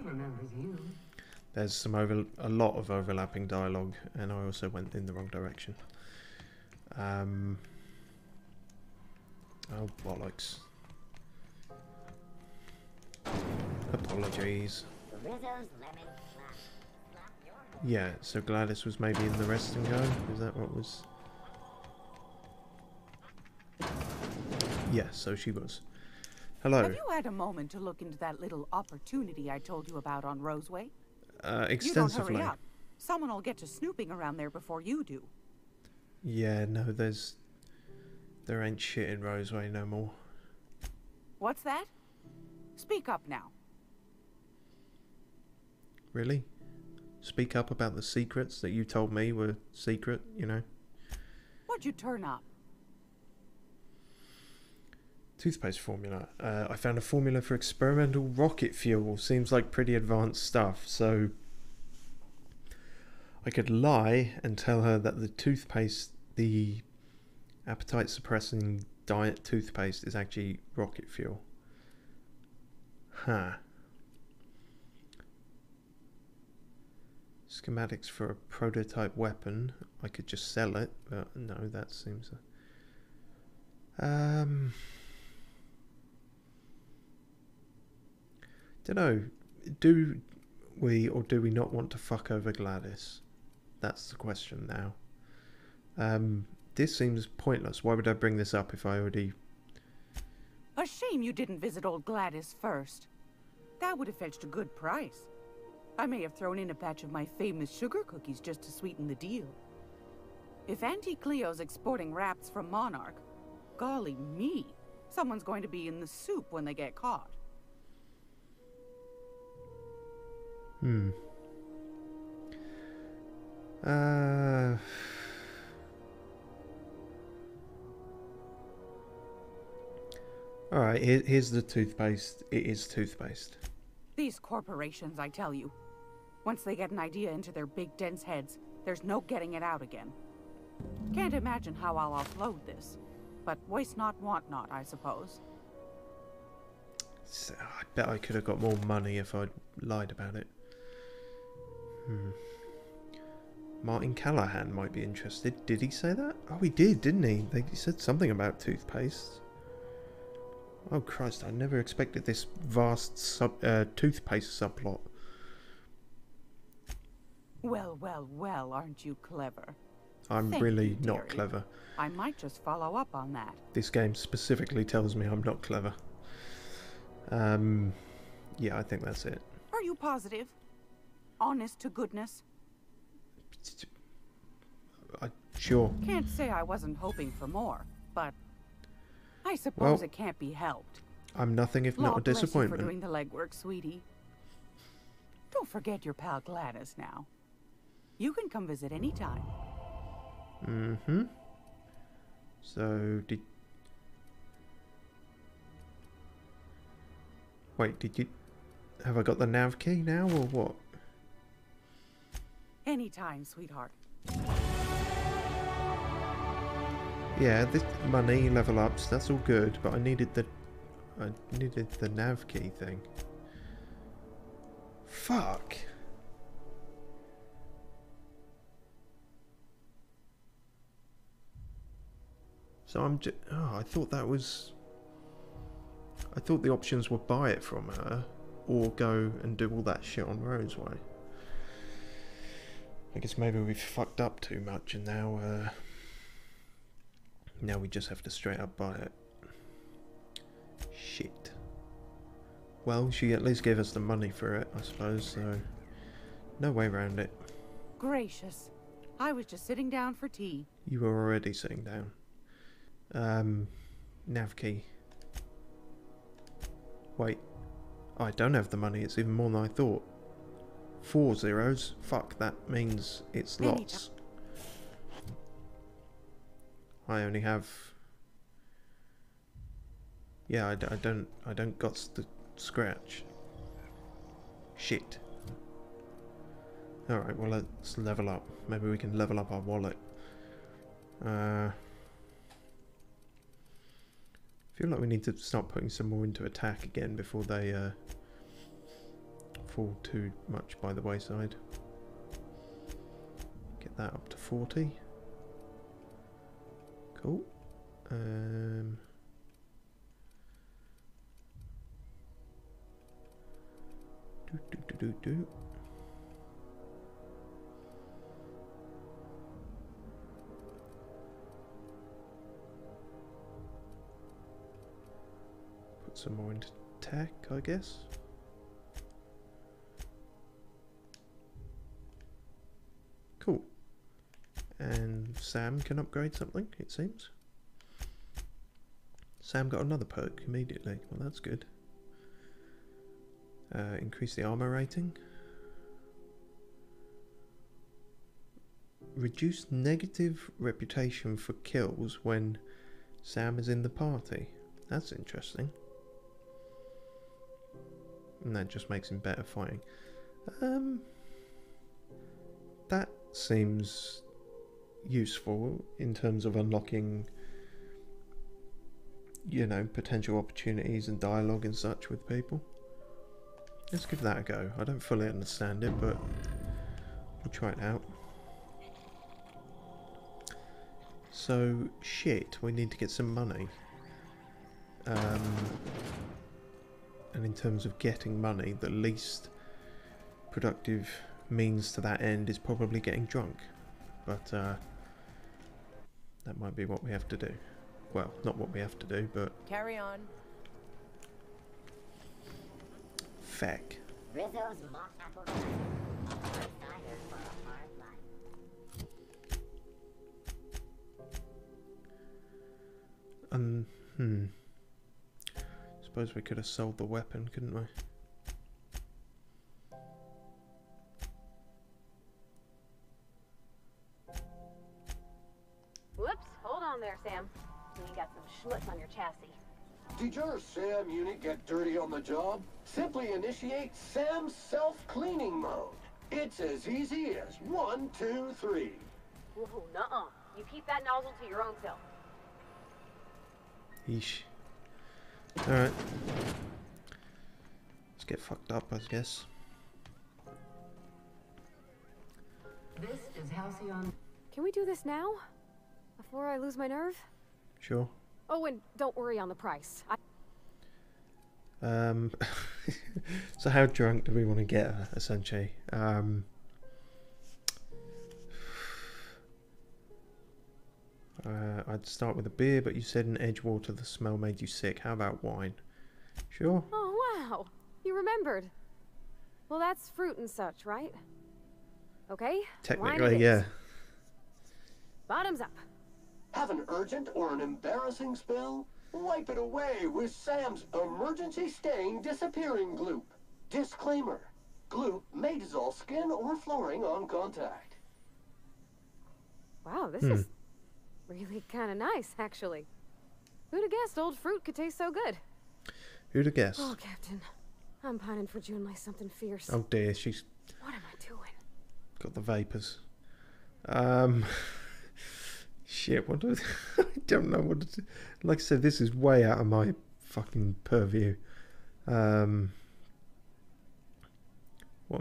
There's some a lot of overlapping dialogue, and I also went in the wrong direction. Oh, bollocks. Apologies. Rizzo's lemon slap your... Yeah, so Gladys was maybe in the rest and go? Is that what was... Yes, so she was. Hello. Have you had a moment to look into that little opportunity I told you about on Roseway? Extensively. You don't hurry up. Someone will get to snooping around there before you do. Yeah, no, there ain't shit in Roseway no more. What's that? Speak up now. Really? Speak up about the secrets that you told me were secret, you know? What'd you turn up? Toothpaste formula. I found a formula for experimental rocket fuel. Seems like pretty advanced stuff, so I could lie and tell her that the toothpaste, the appetite suppressing diet toothpaste, is actually rocket fuel. Huh. Schematics for a prototype weapon. I could just sell it, but no, that seems... Dunno, do we or do we not want to fuck over Gladys? That's the question now. This seems pointless. Why would I bring this up if I already... A shame you didn't visit old Gladys first. That would have fetched a good price. I may have thrown in a batch of my famous sugar cookies just to sweeten the deal. If Auntie Cleo's exporting wraps from Monarch, golly me, someone's going to be in the soup when they get caught. Alright, here's the toothpaste. It is toothpaste. These corporations, I tell you. Once they get an idea into their big dense heads, there's no getting it out again. Can't imagine how I'll offload this. But waste not, want not, I suppose. So, I bet I could have got more money if I'd lied about it. Martin Callahan might be interested. Did he say that? Oh, he did, didn't he? He said something about toothpaste. Oh, Christ, I never expected this vast toothpaste subplot. Well, aren't you clever? I'm Thank really you, not dearie. clever. I might just follow up on that. This game specifically tells me I'm not clever. Yeah, I think that's it. Are you positive? Honest to goodness? Sure. Can't say I wasn't hoping for more, but I suppose Well, it can't be helped. I'm nothing if not a Lord bless you disappointment. for doing the legwork, sweetie. Don't forget your pal Gladys now. You can come visit anytime. Mm-hmm. So, Wait, did you... Have I got the nav key now, or what? Anytime, sweetheart. Yeah, this money, level ups, that's all good, but I needed the nav key thing. Fuck. So I'm just... Oh, I thought that was... I thought the options were buy it from her, or go and do all that shit on Roseway. I guess maybe we've fucked up too much and now... now we just have to straight up buy it. Shit. Well, she at least gave us the money for it, I suppose, so... No way around it. Gracious. I was just sitting down for tea. You were already sitting down. Nav key. Wait. Oh, I don't have the money, it's even more than I thought. 4 zeros? Fuck, that means it's lots. I only have... Yeah, I don't got the scratch. Shit. Alright, well let's level up. Maybe we can level up our wallet. I feel like we need to start putting some more into attack again before they fall too much by the wayside. Get that up to 40. Cool. Do. Put some more into tech, I guess. Cool. And Sam can upgrade something, it seems. Sam got another perk immediately. Well, that's good. Increase the armor rating. Reduce negative reputation for kills when Sam is in the party. That's interesting. And that just makes him better fighting. That seems useful in terms of unlocking, you know, potential opportunities and dialogue and such with people. Let's give that a go. I don't fully understand it, but we'll try it out. So, shit, we need to get some money. And in terms of getting money, the least productive means to that end is probably getting drunk. But that might be what we have to do. Well, not what we have to do, but... Carry on. Feck. Rizzo's mock apple cider. A hard cider for a hard life. Suppose we could have sold the weapon, couldn't we? Whoops, hold on there, Sam. You got some schmutz on your chassis. Did your SAM unit get dirty on the job? Simply initiate SAM self-cleaning mode. It's as easy as 1, 2, 3. Whoa, nuh-uh. You keep that nozzle to your own self. Yeesh. Alright. Let's get fucked up, I guess. This is Halcyon. Can we do this now? Before I lose my nerve? Sure. Oh, and don't worry on the price. So how drunk do we want to get her, essentially? I'd start with a beer, but you said in Edgewater the smell made you sick. How about wine? Sure. Oh, wow. You remembered. Well, that's fruit and such, right? Okay? Wine Technically, it yeah. is. Bottoms up. Have an urgent or an embarrassing spill? Wipe it away with Sam's emergency stain disappearing gloop. Disclaimer. Gloop may dissolve skin or flooring on contact. Wow, this is really kind of nice, actually. Who'd have guessed old fruit could taste so good? Who'd have guessed? Oh, Captain. I'm pining for June like something fierce. Oh dear, she's What am I doing? got the vapours. Shit, what do I don't know what to do. Like I said, this is way out of my fucking purview. What am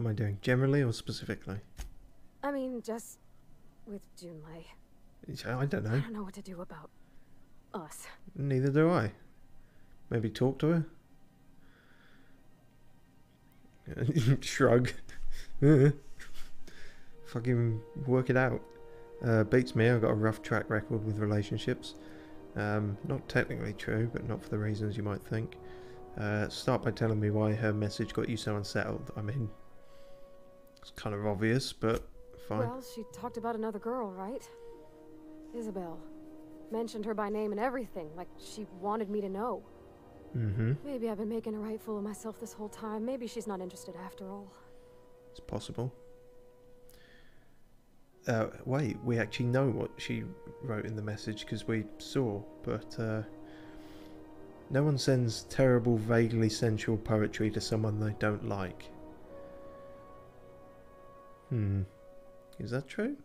I doing? Generally or specifically? I mean, just with Junlei. I don't know. I don't know what to do about us. Neither do I. Maybe talk to her? Shrug. Fucking work it out. Beats me, I've got a rough track record with relationships. Not technically true, but not for the reasons you might think. Start by telling me why her message got you so unsettled. I mean, it's kind of obvious, but fine. Well, she talked about another girl, right? Isabel. Mentioned her by name and everything, like she wanted me to know. Mm-hmm. Maybe I've been making a right fool of myself this whole time. Maybe she's not interested after all. It's possible. Wait, we actually know what she wrote in the message because we saw, but no one sends terrible, vaguely sensual poetry to someone they don't like. Is that true?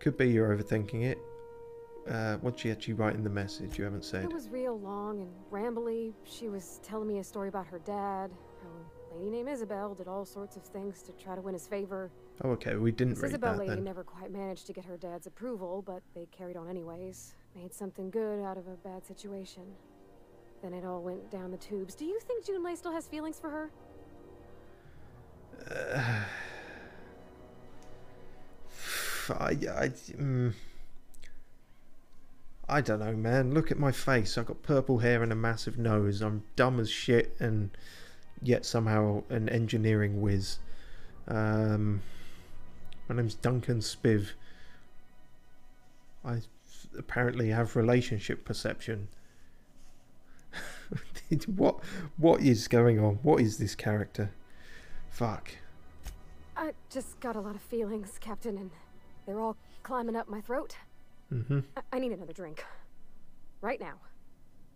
Could be you're overthinking it. What'd she actually write in the message? You haven't said. It was real long and rambly. She was telling me a story about her dad, how a lady named Isabel did all sorts of things to try to win his favor. Oh, okay, we didn't This read Isabel that lady then. never quite managed to get her dad's approval, but they carried on anyways. Made something good out of a bad situation. Then it all went down the tubes. Do you think Junlei still has feelings for her? I don't know, man. Look at my face. I've got purple hair and a massive nose. I'm dumb as shit and yet somehow an engineering whiz. My name's Duncan Spiv. I apparently have relationship perception. What is going on? What is this character? Fuck. I just got a lot of feelings, Captain, and they're all climbing up my throat. Mm-hmm. I need another drink. Right now.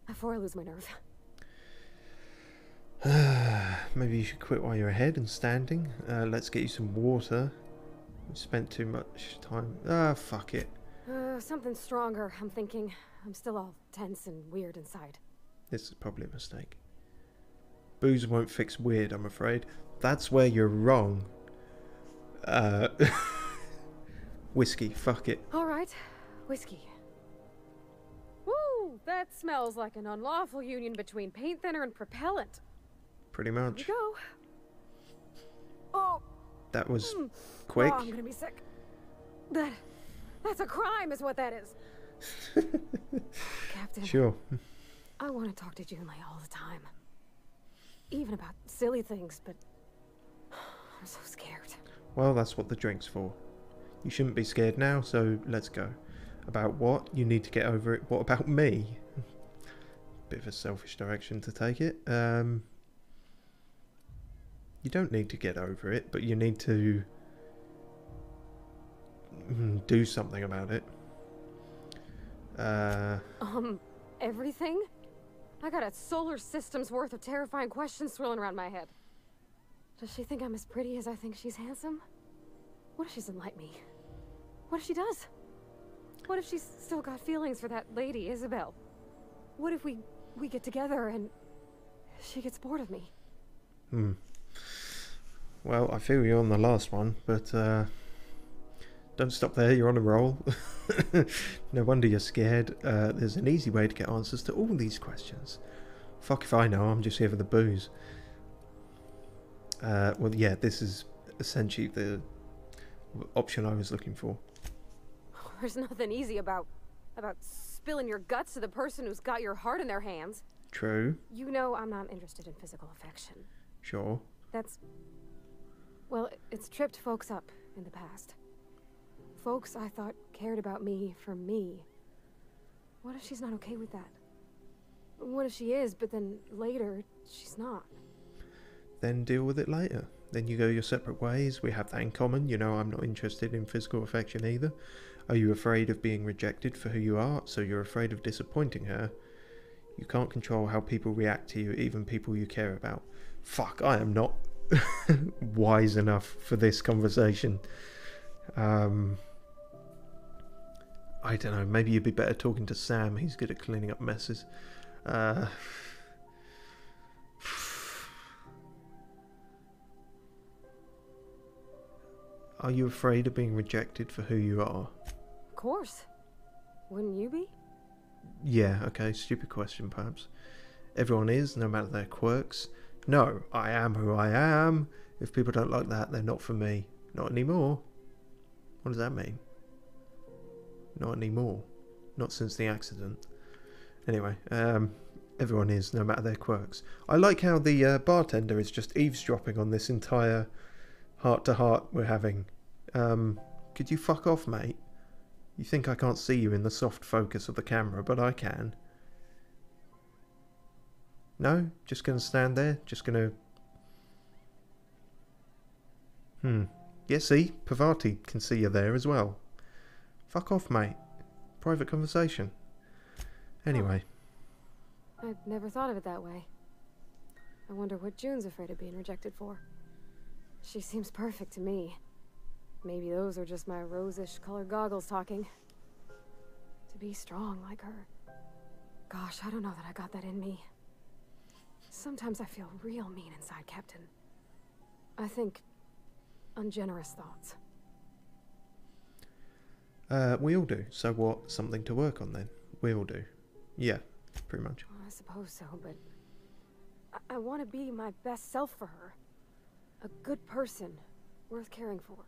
Before I lose my nerve. Maybe you should quit while you're ahead and standing. Let's get you some water. We spent too much time. Fuck it. Something stronger, I'm thinking. I'm still all tense and weird inside. This is probably a mistake. Booze won't fix weird, I'm afraid. That's where you're wrong. Whiskey, fuck it. Alright, whiskey. Woo! That smells like an unlawful union between paint thinner and propellant. Pretty much. Here we go. Oh! That was quick. Oh, I'm gonna be sick. That's a crime, is what that is. Captain. Sure. I want to talk to Junlei all the time. Even about silly things, but I'm so scared. Well, that's what the drink's for. You shouldn't be scared now, so let's go. About what? You need to get over it. What about me? Bit of a selfish direction to take it. You don't need to get over it, but you need to do something about it. Everything? I got a solar system's worth of terrifying questions swirling around my head. Does she think I'm as pretty as I think she's handsome? What if she doesn't like me? What if she does? What if she's still got feelings for that lady, Isabel? What if we get together and she gets bored of me? Well, I feel you on the last one, but don't stop there, you're on a roll. No wonder you're scared. There's an easy way to get answers to all these questions. Fuck if I know, I'm just here for the booze. Well, yeah, this is essentially the option I was looking for. There's nothing easy about spilling your guts to the person who's got your heart in their hands. True. You know I'm not interested in physical affection. Sure. Well, it's tripped folks up, in the past. Folks I thought cared about me for me. What if she's not okay with that? What if she is, but then later, she's not? Then deal with it later. Then you go your separate ways. We have that in common. You know, I'm not interested in physical affection either. Are you afraid of being rejected for who you are? So you're afraid of disappointing her? You can't control how people react to you, even people you care about. Fuck, I am not wise enough for this conversation. I don't know, maybe you'd be better talking to Sam. He's good at cleaning up messes. Are you afraid of being rejected for who you are? Of course. Wouldn't you be? Yeah, okay, stupid question perhaps. Everyone is, no matter their quirks. No, I am who I am. If people don't like that, they're not for me. Not anymore. What does that mean? Not anymore. Not since the accident. Anyway, everyone is, no matter their quirks. I like how the bartender is just eavesdropping on this entire heart-to-heart we're having. Could you fuck off, mate? You think I can't see you in the soft focus of the camera, but I can. No? Just gonna stand there? Just gonna... Yeah, see? Parvarti can see you there as well. Fuck off, mate. Private conversation. Anyway. I'd never thought of it that way. I wonder what June's afraid of being rejected for. She seems perfect to me. Maybe those are just my rosish colored goggles talking. To be strong like her. Gosh, I don't know that I got that in me. Sometimes I feel real mean inside, Captain. I think ungenerous thoughts. We all do. So what? Something to work on then? We all do. Yeah, pretty much. Well, I suppose so, but I want to be my best self for her. A good person, worth caring for.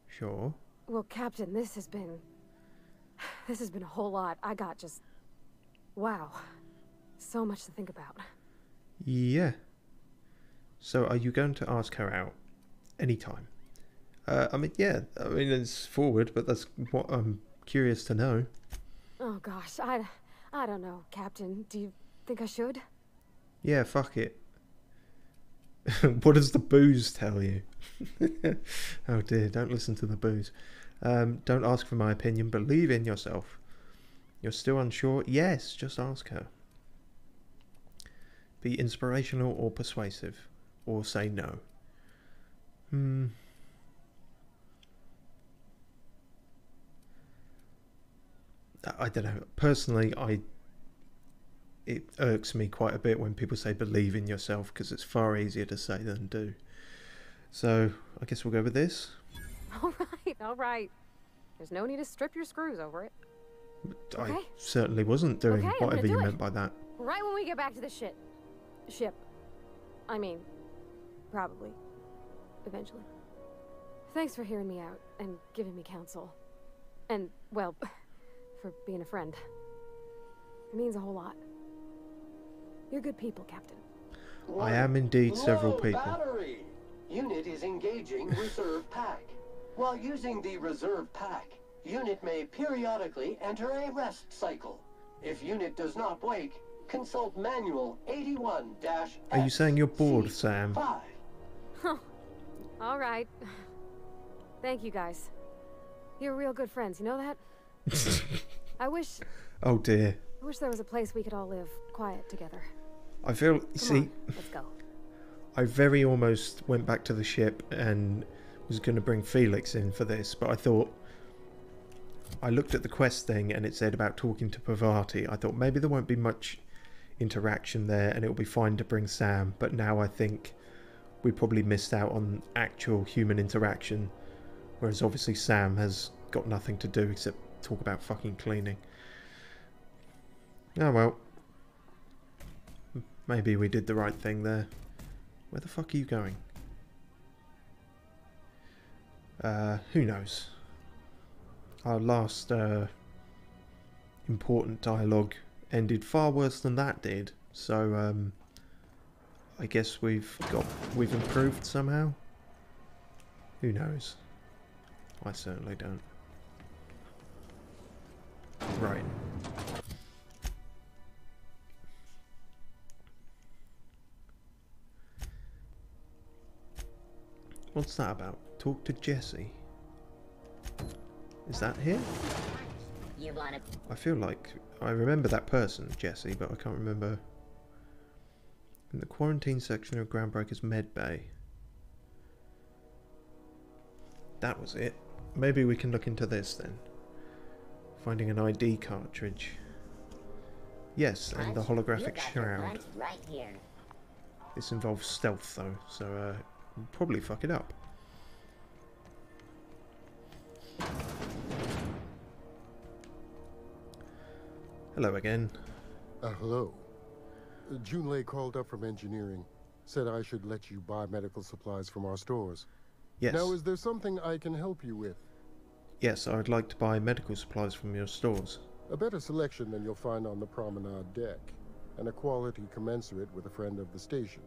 Sure. Well, Captain, this has been a whole lot. I got just... wow. So much to think about. Yeah. So are you going to ask her out? Anytime? I mean, yeah. I mean, it's forward, but that's what I'm curious to know. Oh, gosh. I don't know, Captain. Do you think I should? Yeah, fuck it. What does the booze tell you? Oh dear, don't listen to the booze. Don't ask for my opinion. Believe in yourself. You're still unsure? Yes, just ask her. Be inspirational or persuasive. Or say no. I don't know. Personally, it irks me quite a bit when people say believe in yourself, because it's far easier to say than do. So, I guess we'll go with this. All right. There's no need to strip your screws over it. Okay. I certainly wasn't doing whatever you meant by that. Right when we get back to the ship. I mean, probably. Eventually. Thanks for hearing me out and giving me counsel. And, well, for being a friend. It means a whole lot. You're good people, Captain. I am indeed several people. Battery. Unit is engaging reserve pack. While using the reserve pack, unit may periodically enter a rest cycle. If unit does not wake, consult manual 81-X. Are you saying you're bored, Sam? All right. Thank you, guys. You're real good friends, you know that? I wish... Oh dear. I wish there was a place we could all live quiet together. I feel... Come on, let's go. I very almost went back to the ship and was going to bring Felix in for this, but I thought... I looked at the quest thing and it said about talking to Parvarti. I thought maybe there won't be much interaction there and it'll be fine to bring Sam, but now I think we probably missed out on actual human interaction, whereas obviously Sam has got nothing to do except talk about fucking cleaning. Oh well. Maybe we did the right thing there. Where the fuck are you going? Who knows? Our last important dialogue ended far worse than that did, so I guess we've improved somehow. Who knows? I certainly don't. Right. What's that about? Talk to Jesse. Is that here? You wanna... I feel like I remember that person, Jesse, but I can't remember. In the quarantine section of Groundbreaker's med bay. That was it. Maybe we can look into this then. Finding an ID cartridge. Yes, and the holographic shroud. Right here. This involves stealth though, so we'll probably fuck it up. Hello again. Hello. Junlei called up from engineering. Said I should let you buy medical supplies from our stores. Yes. Now, is there something I can help you with? Yes, I would like to buy medical supplies from your stores. A better selection than you'll find on the promenade deck, and a quality commensurate with a friend of the station.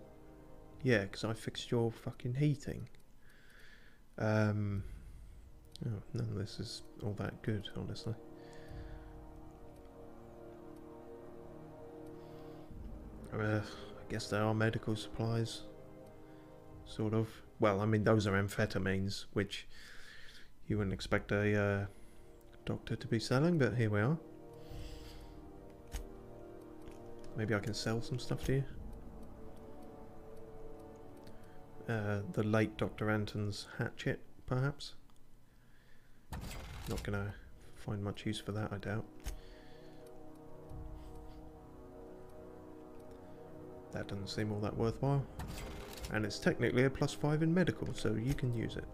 Yeah, because I fixed your fucking heating. Oh, none of this is all that good, honestly. I guess they are medical supplies. Sort of. Well, I mean, those are amphetamines, which you wouldn't expect a doctor to be selling, but here we are. Maybe I can sell some stuff to you. The late Dr. Anton's hatchet, perhaps. Not gonna find much use for that, I doubt. That doesn't seem all that worthwhile. And it's technically a +5 in medical, so you can use it.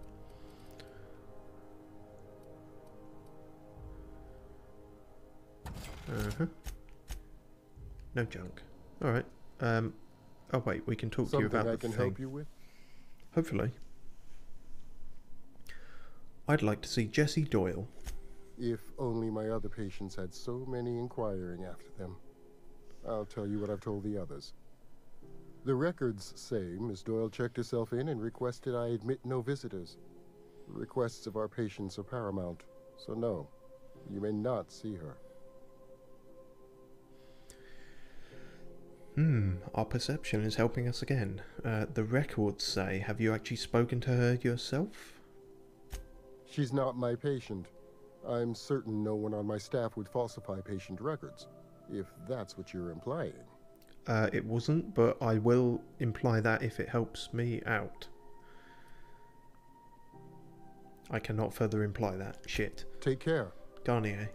No junk. Alright. Oh wait, we can talk to you about the thing. Something I can help you with? Hopefully. I'd like to see Jesse Doyle. If only my other patients had so many inquiring after them. I'll tell you what I've told the others. The records say Miss Doyle checked herself in and requested I admit no visitors. The requests of our patients are paramount, so no, you may not see her. Our perception is helping us again. The records say, have you actually spoken to her yourself? She's not my patient. I'm certain no one on my staff would falsify patient records, if that's what you're implying. It wasn't, but I will imply that if it helps me out. I cannot further imply that. Shit. Take care. Garnier.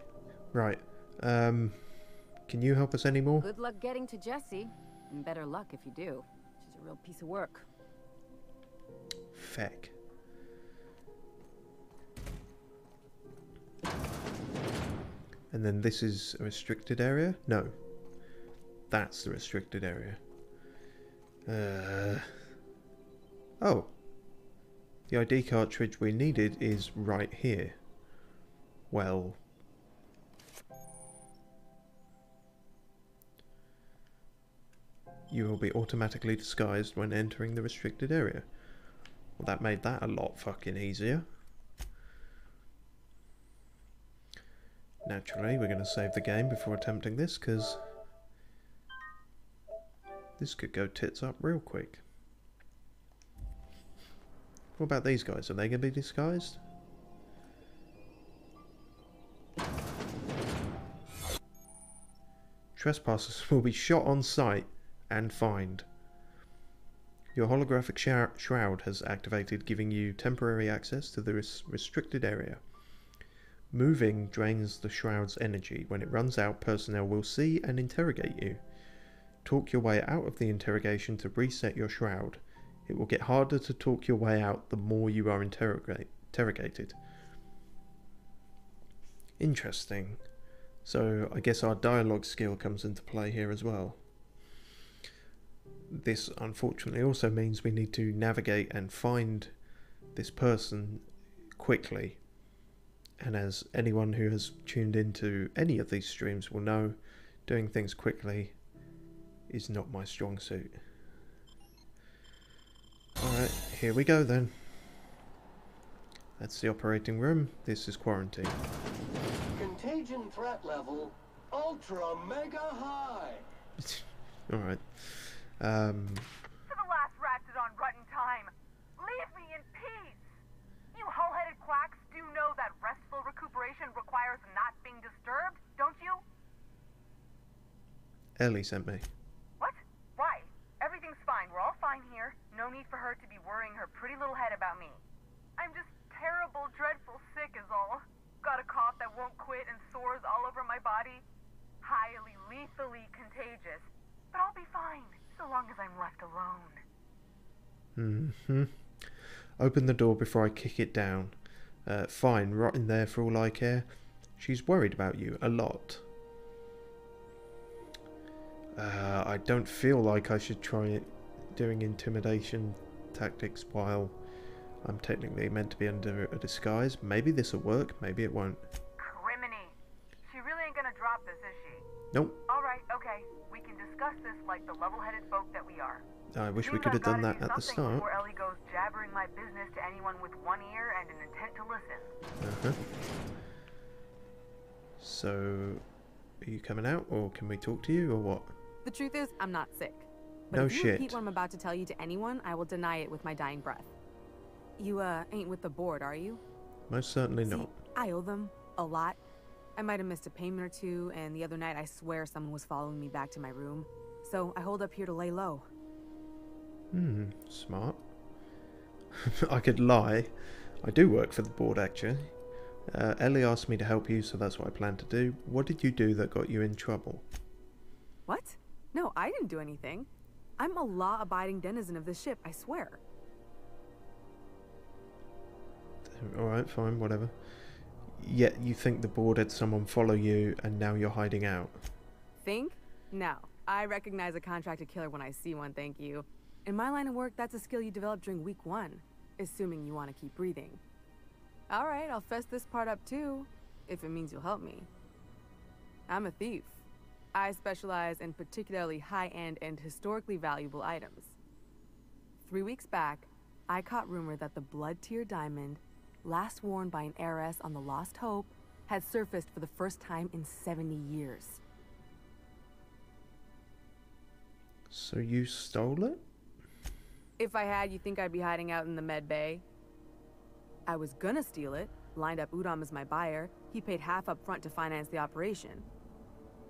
Right. Can you help us anymore? Good luck getting to Jessie. And better luck if you do. She's a real piece of work. Feck. And then this is a restricted area? No. That's the restricted area. Oh. The ID cartridge we needed is right here. Well. You will be automatically disguised when entering the restricted area. Well, that made that a lot fucking easier. Naturally, we're going to save the game before attempting this, because this could go tits up real quick. What about these guys? Are they going to be disguised? Trespassers will be shot on sight and fined. Your holographic shroud has activated, giving you temporary access to the restricted area. Moving drains the shroud's energy. When it runs out, personnel will see and interrogate you. Talk your way out of the interrogation to reset your shroud. It will get harder to talk your way out the more you are interrogated. Interesting. So I guess our dialogue skill comes into play here as well. This unfortunately also means we need to navigate and find this person quickly. And as anyone who has tuned into any of these streams will know, doing things quickly is not my strong suit. Alright, here we go then. That's the operating room. This is quarantine. Contagion threat level ultra mega high. Alright. For the last ratchet on rotten time, leave me in peace. You hull-headed quacks do know that restful recuperation requires not being disturbed, don't you? Ellie sent me. What? Why? Everything's fine. We're all fine here. No need for her to be worrying her pretty little head about me. I'm just terrible, dreadful sick is all. Got a cough that won't quit and sores all over my body. Highly, lethally contagious. But I'll be fine, so long as I'm left alone. Open the door before I kick it down. Fine, rot in there for all I care. She's worried about you, a lot. I don't feel like I should try doing intimidation tactics while I'm technically meant to be under a disguise. Maybe this will work, maybe it won't. Criminy. She really ain't gonna drop this, is she? Nope. Alright, okay. We can discuss this like the level-headed folk that we are. I wish we could have done that at the start. Before Ellie goes jabbering my business to anyone with one ear and an intent to listen. So, are you coming out, or can we talk to you, or what? The truth is, I'm not sick. But No if you shit. repeat what I'm about to tell you to anyone, I will deny it with my dying breath. You, ain't with the board, are you? Most certainly not. I owe them a lot. I might have missed a payment or two, and the other night I swear someone was following me back to my room. So I hold up here to lay low. Smart. I could lie. I do work for the board, actually. Ellie asked me to help you, so that's what I plan to do. What did you do that got you in trouble? What? No, I didn't do anything. I'm a law-abiding denizen of this ship, I swear. Alright, fine, whatever. Yet you think the board had someone follow you, and now you're hiding out. Think? No. I recognize a contracted killer when I see one, thank you. In my line of work, that's a skill you develop during week 1, assuming you want to keep breathing. Alright, I'll fess this part up too, if it means you'll help me. I'm a thief. I specialize in particularly high-end and historically valuable items. 3 weeks back, I caught rumor that the blood-tier diamond, last worn by an heiress on the Lost Hope, had surfaced for the first time in 70 years. So you stole it? If I had, you think I'd be hiding out in the med bay? I was gonna steal it, lined up Udom as my buyer. He paid half up front to finance the operation.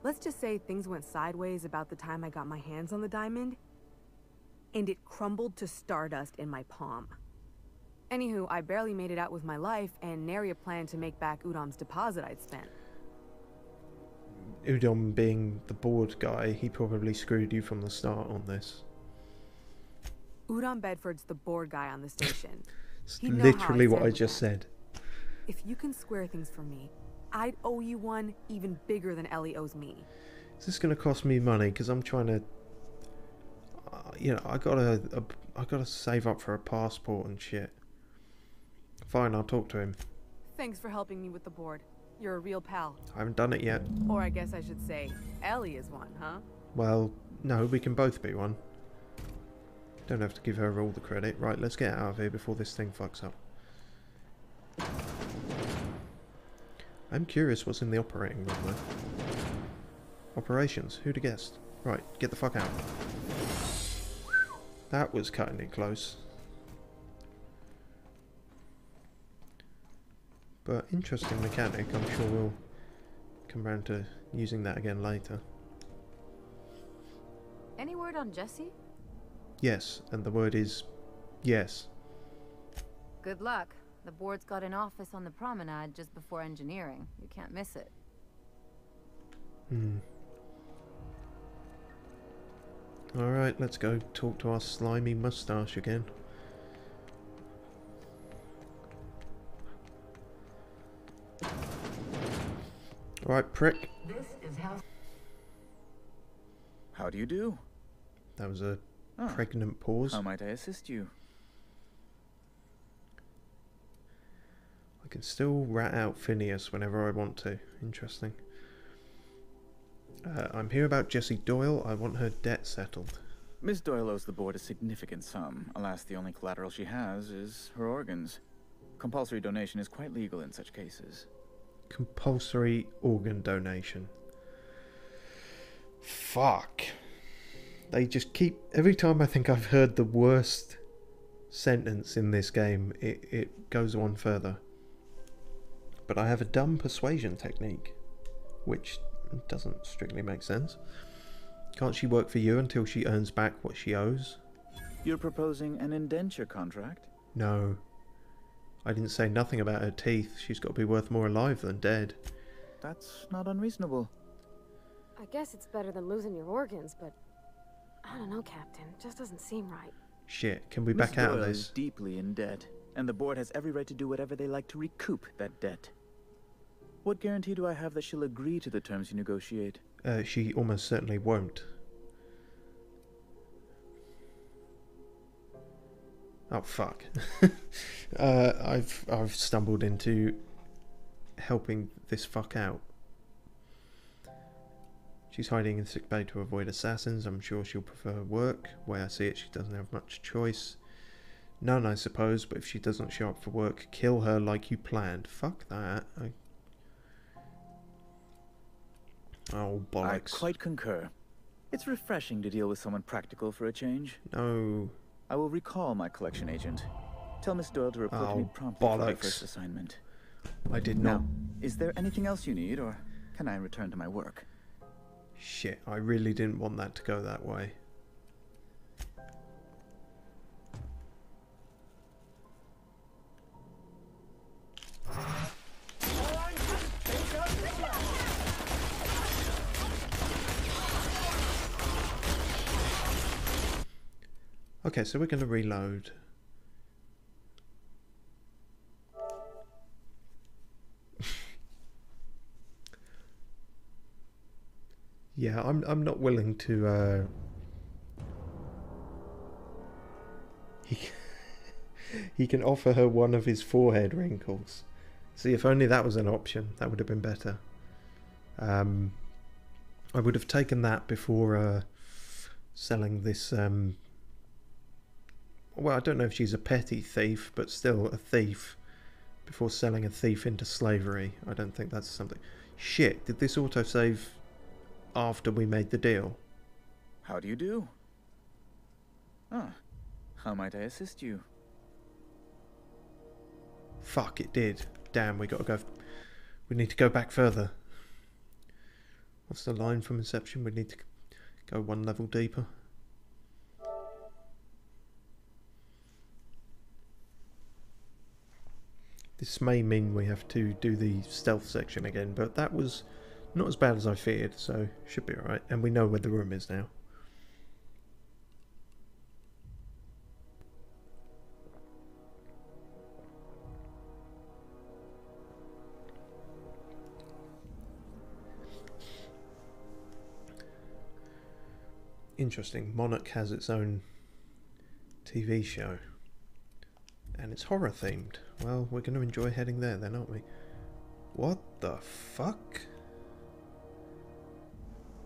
Let's just say things went sideways about the time I got my hands on the diamond, and it crumbled to stardust in my palm. Anywho, I barely made it out with my life, and nary a plan to make back Udom's deposit I'd spent. Udom being the board guy, he probably screwed you from the start on this. Udom Bedford's the board guy on the station. It's literally what I just said. If you can square things for me, I'd owe you one even bigger than Ellie owes me. Is this going to cost me money? Because I'm trying to... you know, I gotta save up for a passport and shit. Fine, I'll talk to him. Thanks for helping me with the board. You're a real pal. I haven't done it yet. Or I guess I should say, Ellie is one, huh? Well, no, we can both be one. Don't have to give her all the credit. Right, let's get out of here before this thing fucks up. I'm curious what's in the operating room though. Operations, who'd have guessed? Right, get the fuck out. That was cutting it close. But interesting mechanic, I'm sure we'll come around to using that again later. Any word on Jesse? Yes, and the word is yes. Good luck. The board's got an office on the promenade just before engineering. You can't miss it. Alright, let's go talk to our slimy moustache again. Alright, prick. This is How do you do? That was a pregnant pause. How might I assist you? I can still rat out Phineas whenever I want to. Interesting. I'm here about Jessie Doyle. I want her debt settled. Miss Doyle owes the board a significant sum. Alas, the only collateral she has is her organs. Compulsory donation is quite legal in such cases. Compulsory organ donation. Fuck. They just keep... Every time I think I've heard the worst sentence in this game, it goes on further. But I have a dumb persuasion technique, which doesn't strictly make sense. Can't she work for you until she earns back what she owes? You're proposing an indenture contract? No. I didn't say nothing about her teeth. She's got to be worth more alive than dead. That's not unreasonable. I guess it's better than losing your organs, but I don't know, Captain. It just doesn't seem right. Shit, can we back out of Doyle this? is deeply in debt, and the board has every right to do whatever they like to recoup that debt. What guarantee do I have that she'll agree to the terms you negotiate? She almost certainly won't. Oh fuck. I've stumbled into helping this fuck out. She's hiding in sick bay to avoid assassins. I'm sure she'll prefer work. The way I see it, she doesn't have much choice. None, I suppose, but if she doesn't show up for work, kill her like you planned. Fuck that. Oh, bollocks. I quite concur. It's refreshing to deal with someone practical for a change. No. I will recall my collection agent. Tell Miss Doyle to report to me promptly for my first assignment. I did not. Now, is there anything else you need, or can I return to my work? Shit, I really didn't want that to go that way. Okay, so we're going to reload. Yeah, I'm not willing to he can offer her one of his forehead wrinkles. See, if only that was an option, that would have been better. I would have taken that before selling this well, I don't know if she's a petty thief, but still a thief. Before selling a thief into slavery. I don't think that's something... Shit, did this autosave after we made the deal? How do you do? Ah, how might I assist you? Fuck, it did. Damn, we gotta go... We need to go back further. What's the line from Inception? We need to go one level deeper. This may mean we have to do the stealth section again, but that was not as bad as I feared, so should be alright. And we know where the room is now. Interesting. Monarch has its own TV show. And it's horror themed. Well, we're going to enjoy heading there then, aren't we? What the fuck?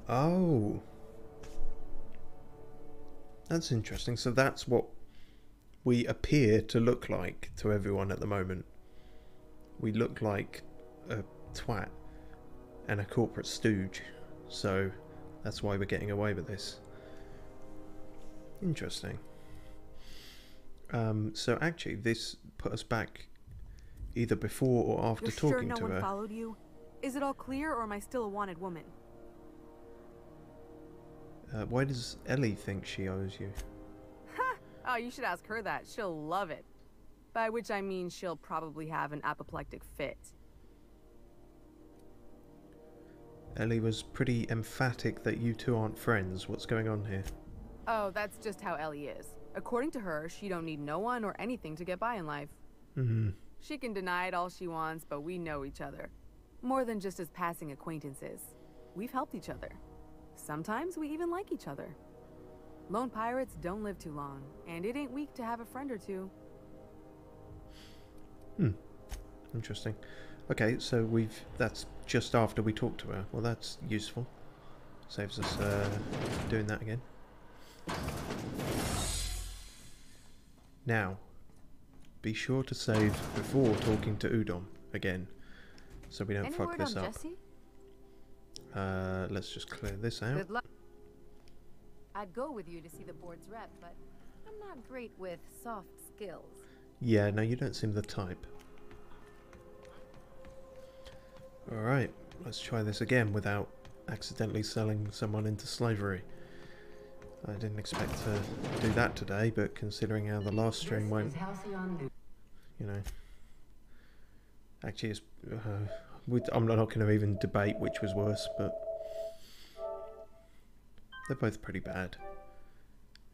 Oh. That's interesting. So that's what we appear to look like to everyone at the moment. We look like a twat and a corporate stooge. So that's why we're getting away with this. Interesting. So actually this put us back either before or after talking to her. You're sure no one followed you? Is it all clear, or am I still a wanted woman? Why does Ellie think she owes you? Oh, you should ask her that. She'll love it. By which I mean she'll probably have an apoplectic fit. Ellie was pretty emphatic that you two aren't friends. What's going on here? Oh, that's just how Ellie is. According to her, she don't need no one or anything to get by in life. Mm-hmm. She can deny it all she wants, but we know each other. More than just as passing acquaintances. We've helped each other. Sometimes we even like each other. Lone pirates don't live too long, and it ain't weak to have a friend or two. Interesting. Okay, so that's just after we talked to her. Well, that's useful. Saves us doing that again. Now, be sure to save before talking to Udon again, so we don't fuck this up. Jesse? Let's just clear this out. Good luck. I'd go with you to see the board's rep, but I'm not great with soft skills. Yeah, no, you don't seem the type. Alright, let's try this again without accidentally selling someone into slavery. I didn't expect to do that today, but considering how the last stream went, you know, actually it's, I'm not going to even debate which was worse, but they're both pretty bad.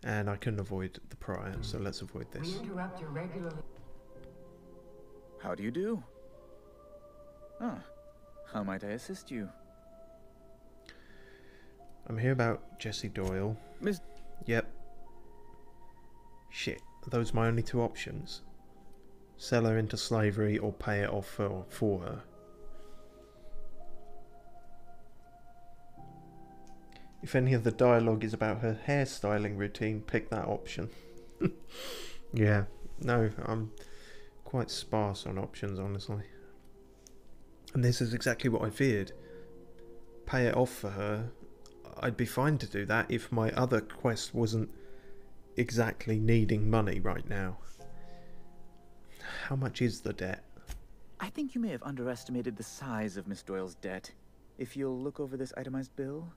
And I couldn't avoid the prior, so let's avoid this. How do you do? Ah, how might I assist you? I'm here about Jessie Doyle. Miss... Yep. Shit, are those my only two options? Sell her into slavery or pay it off for her? If any of the dialogue is about her hairstyling routine, pick that option. Yeah, no, I'm quite sparse on options, honestly. And this is exactly what I feared. Pay it off for her. I'd be fine to do that if my other quest wasn't exactly needing money right now. How much is the debt? I think you may have underestimated the size of Miss Doyle's debt. If you'll look over this itemized bill.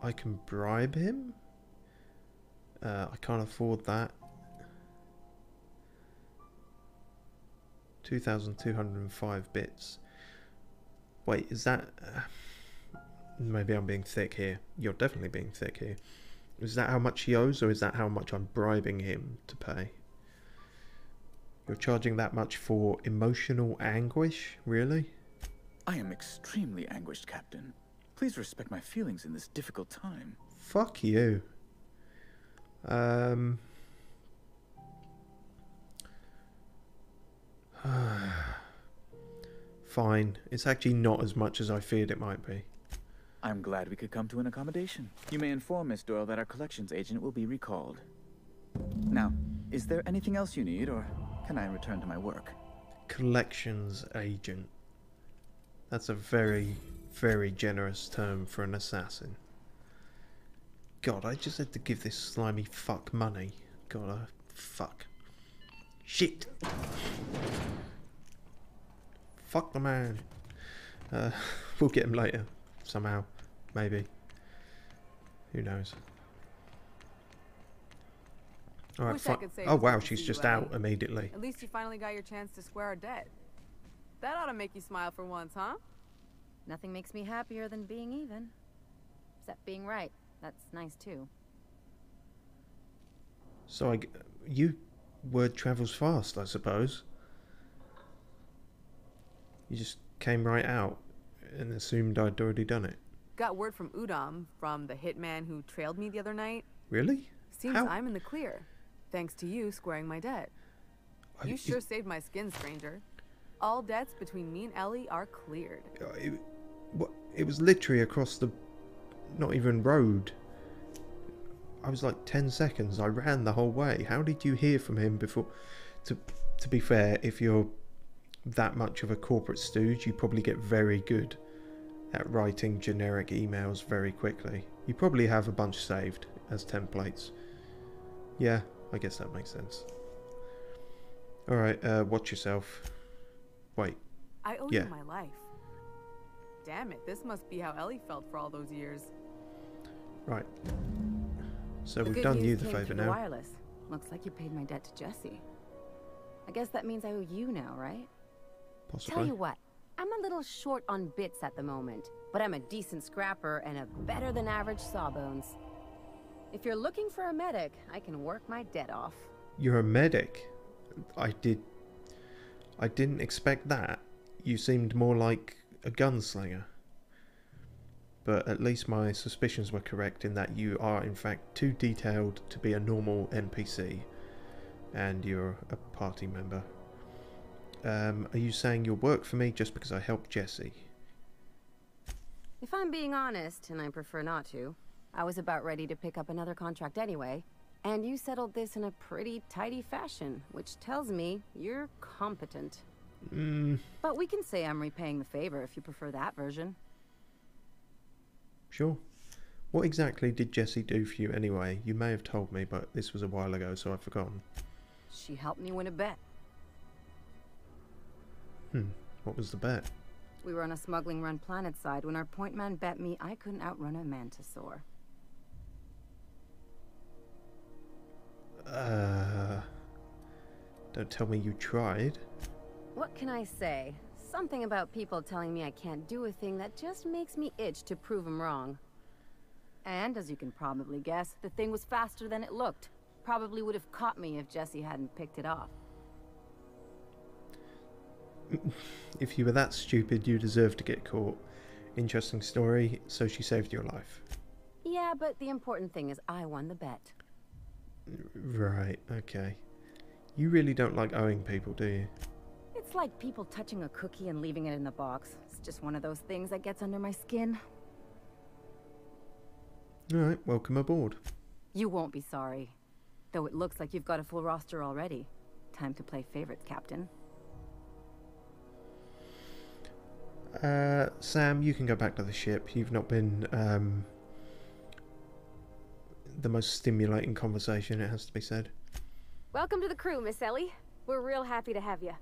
I can bribe him? I can't afford that. 2,205 bits. Wait, is that... maybe I'm being thick here. You're definitely being thick here. Is that how much he owes, or is that how much I'm bribing him to pay? You're charging that much for emotional anguish? Really? I am extremely anguished, Captain. Please respect my feelings in this difficult time. Fuck you. Fine. It's actually not as much as I feared it might be. I'm glad we could come to an accommodation. You may inform Miss Doyle that our collections agent will be recalled. Now, is there anything else you need, or can I return to my work? Collections agent. That's a very, very generous term for an assassin. God, I just had to give this slimy fuck money. God, fuck. Shit! Fuck the man. We'll get him later. Somehow. Maybe. Who knows. Alright, oh wow, she's just out immediately. At least you finally got your chance to square our debt. That ought to make you smile for once, huh? Nothing makes me happier than being even. Except being right. That's nice too. So word travels fast, I suppose. You just came right out and assumed I'd already done it. Got word from Udom, from the hitman who trailed me the other night. Really? Seems I'm in the clear. Thanks to you squaring my debt. You sure saved my skin, stranger. All debts between me and Ellie are cleared. It was literally across the... not even road. I was like 10 seconds. I ran the whole way. How did you hear from him before... To be fair, if you're that much of a corporate stooge, you probably get very good at writing generic emails very quickly. You probably have a bunch saved as templates. Yeah, I guess that makes sense. Alright, watch yourself. Wait. I owe you my life. Damn it, this must be how Ellie felt for all those years. Right. So we've done you the favor now. Wireless. Looks like you paid my debt to Jesse. I guess that means I owe you now, right? Possibly. Tell you what, I'm a little short on bits at the moment, but I'm a decent scrapper and a better than average sawbones. If you're looking for a medic, I can work my debt off. You're a medic? I didn't expect that. You seemed more like a gunslinger. But at least my suspicions were correct in that you are in fact too detailed to be a normal NPC. And you're a party member. Are you saying you'll work for me just because I helped Jesse? If I'm being honest, and I prefer not to, I was about ready to pick up another contract anyway. And you settled this in a pretty tidy fashion, which tells me you're competent. But we can say I'm repaying the favor if you prefer that version. Sure. What exactly did Jessie do for you anyway? You may have told me, but this was a while ago, so I've forgotten. She helped me win a bet. What was the bet? We were on a smuggling run planetside when our point man bet me I couldn't outrun a mantisaur. Don't tell me you tried. What can I say? Something about people telling me I can't do a thing that just makes me itch to prove them wrong. And, as you can probably guess, the thing was faster than it looked. Probably would have caught me if Jessie hadn't picked it off. If you were that stupid, you deserve to get caught. Interesting story, so she saved your life. Yeah, but the important thing is I won the bet. Right, okay. You really don't like owing people, do you? It's like people touching a cookie and leaving it in the box. It's just one of those things that gets under my skin. Alright, welcome aboard. You won't be sorry. Though it looks like you've got a full roster already. Time to play favorites, Captain. Sam, you can go back to the ship. You've not been the most stimulating conversation, it has to be said. Welcome to the crew, Miss Ellie. We're real happy to have you.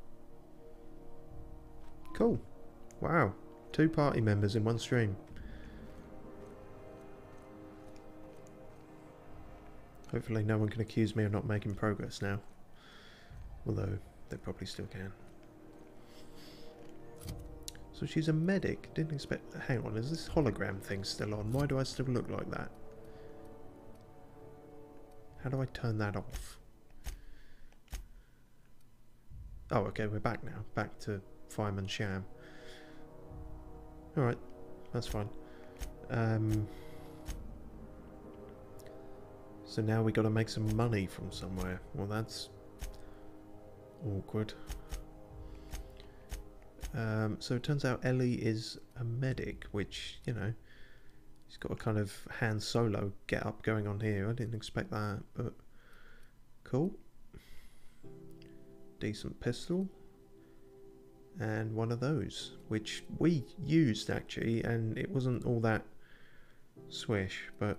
Cool. Wow. 2 party members in one stream. Hopefully no one can accuse me of not making progress now. Although, they probably still can. So she's a medic. Didn't expect... Hang on, is this hologram thing still on? Why do I still look like that? How do I turn that off? Oh, okay, we're back now. Back to Fireman Sham. Alright, that's fine. So now we got to make some money from somewhere. Well, that's awkward. So it turns out Ellie is a medic, which, you know, she's got a kind of Han Solo get up going on here. I didn't expect that, but cool. Decent pistol. And one of those, which we used actually, and it wasn't all that swish, but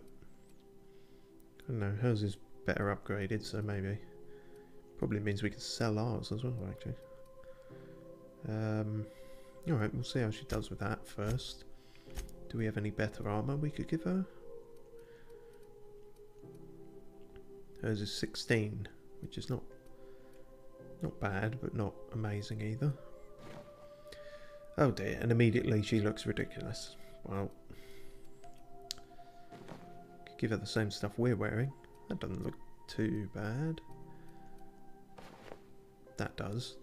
I don't know, hers is better upgraded, so maybe. Probably means we can sell ours as well, actually. Alright, we'll see how she does with that first. Do we have any better armor we could give her? Hers is 16, which is not bad, but not amazing either. Oh dear, and immediately she looks ridiculous. Well, could give her the same stuff we're wearing. That doesn't look too bad. That does.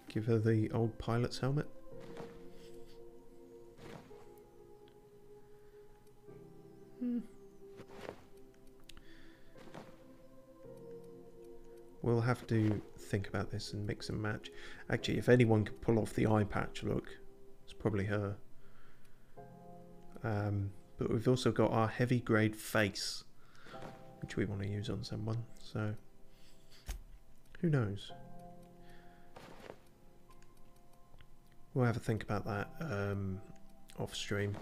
Give her the old pilot's helmet. We'll have to think about this and mix and match. Actually, if anyone could pull off the eye patch look, it's probably her. But we've also got our heavy grade face, which we want to use on someone, so who knows? We'll have a think about that off stream.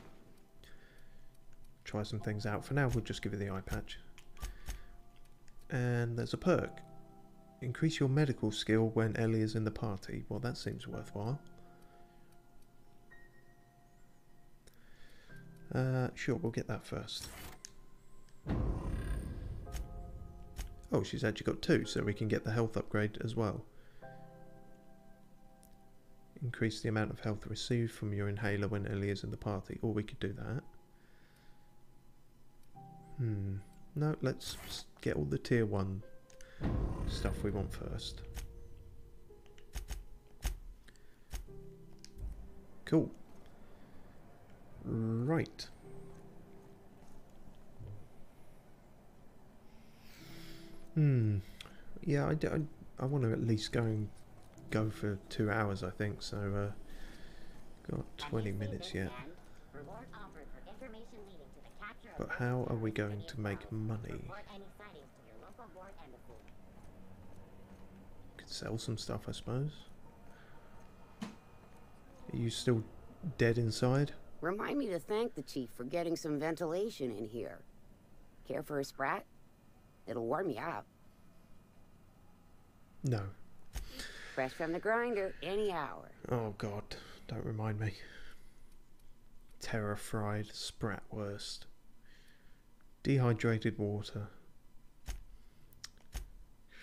Try some things out. For now, we'll just give her the eye patch. And there's a perk. Increase your medical skill when Ellie is in the party. Well, that seems worthwhile. Sure, we'll get that first. Oh, she's actually got 2, so we can get the health upgrade as well. Increase the amount of health received from your inhaler when Ellie is in the party. Or we could do that. No, let's get all the tier 1 stuff we want first. Cool. Right. Yeah, I want to at least go for 2 hours, I think. So got 20 minutes yet. But how are we going to make money? Could sell some stuff, I suppose. Are you still dead inside? Remind me to thank the chief for getting some ventilation in here. Care for a sprat? It'll warm you up. No. Fresh from the grinder, any hour. Oh god, don't remind me. Terror fried spratwurst. Dehydrated water.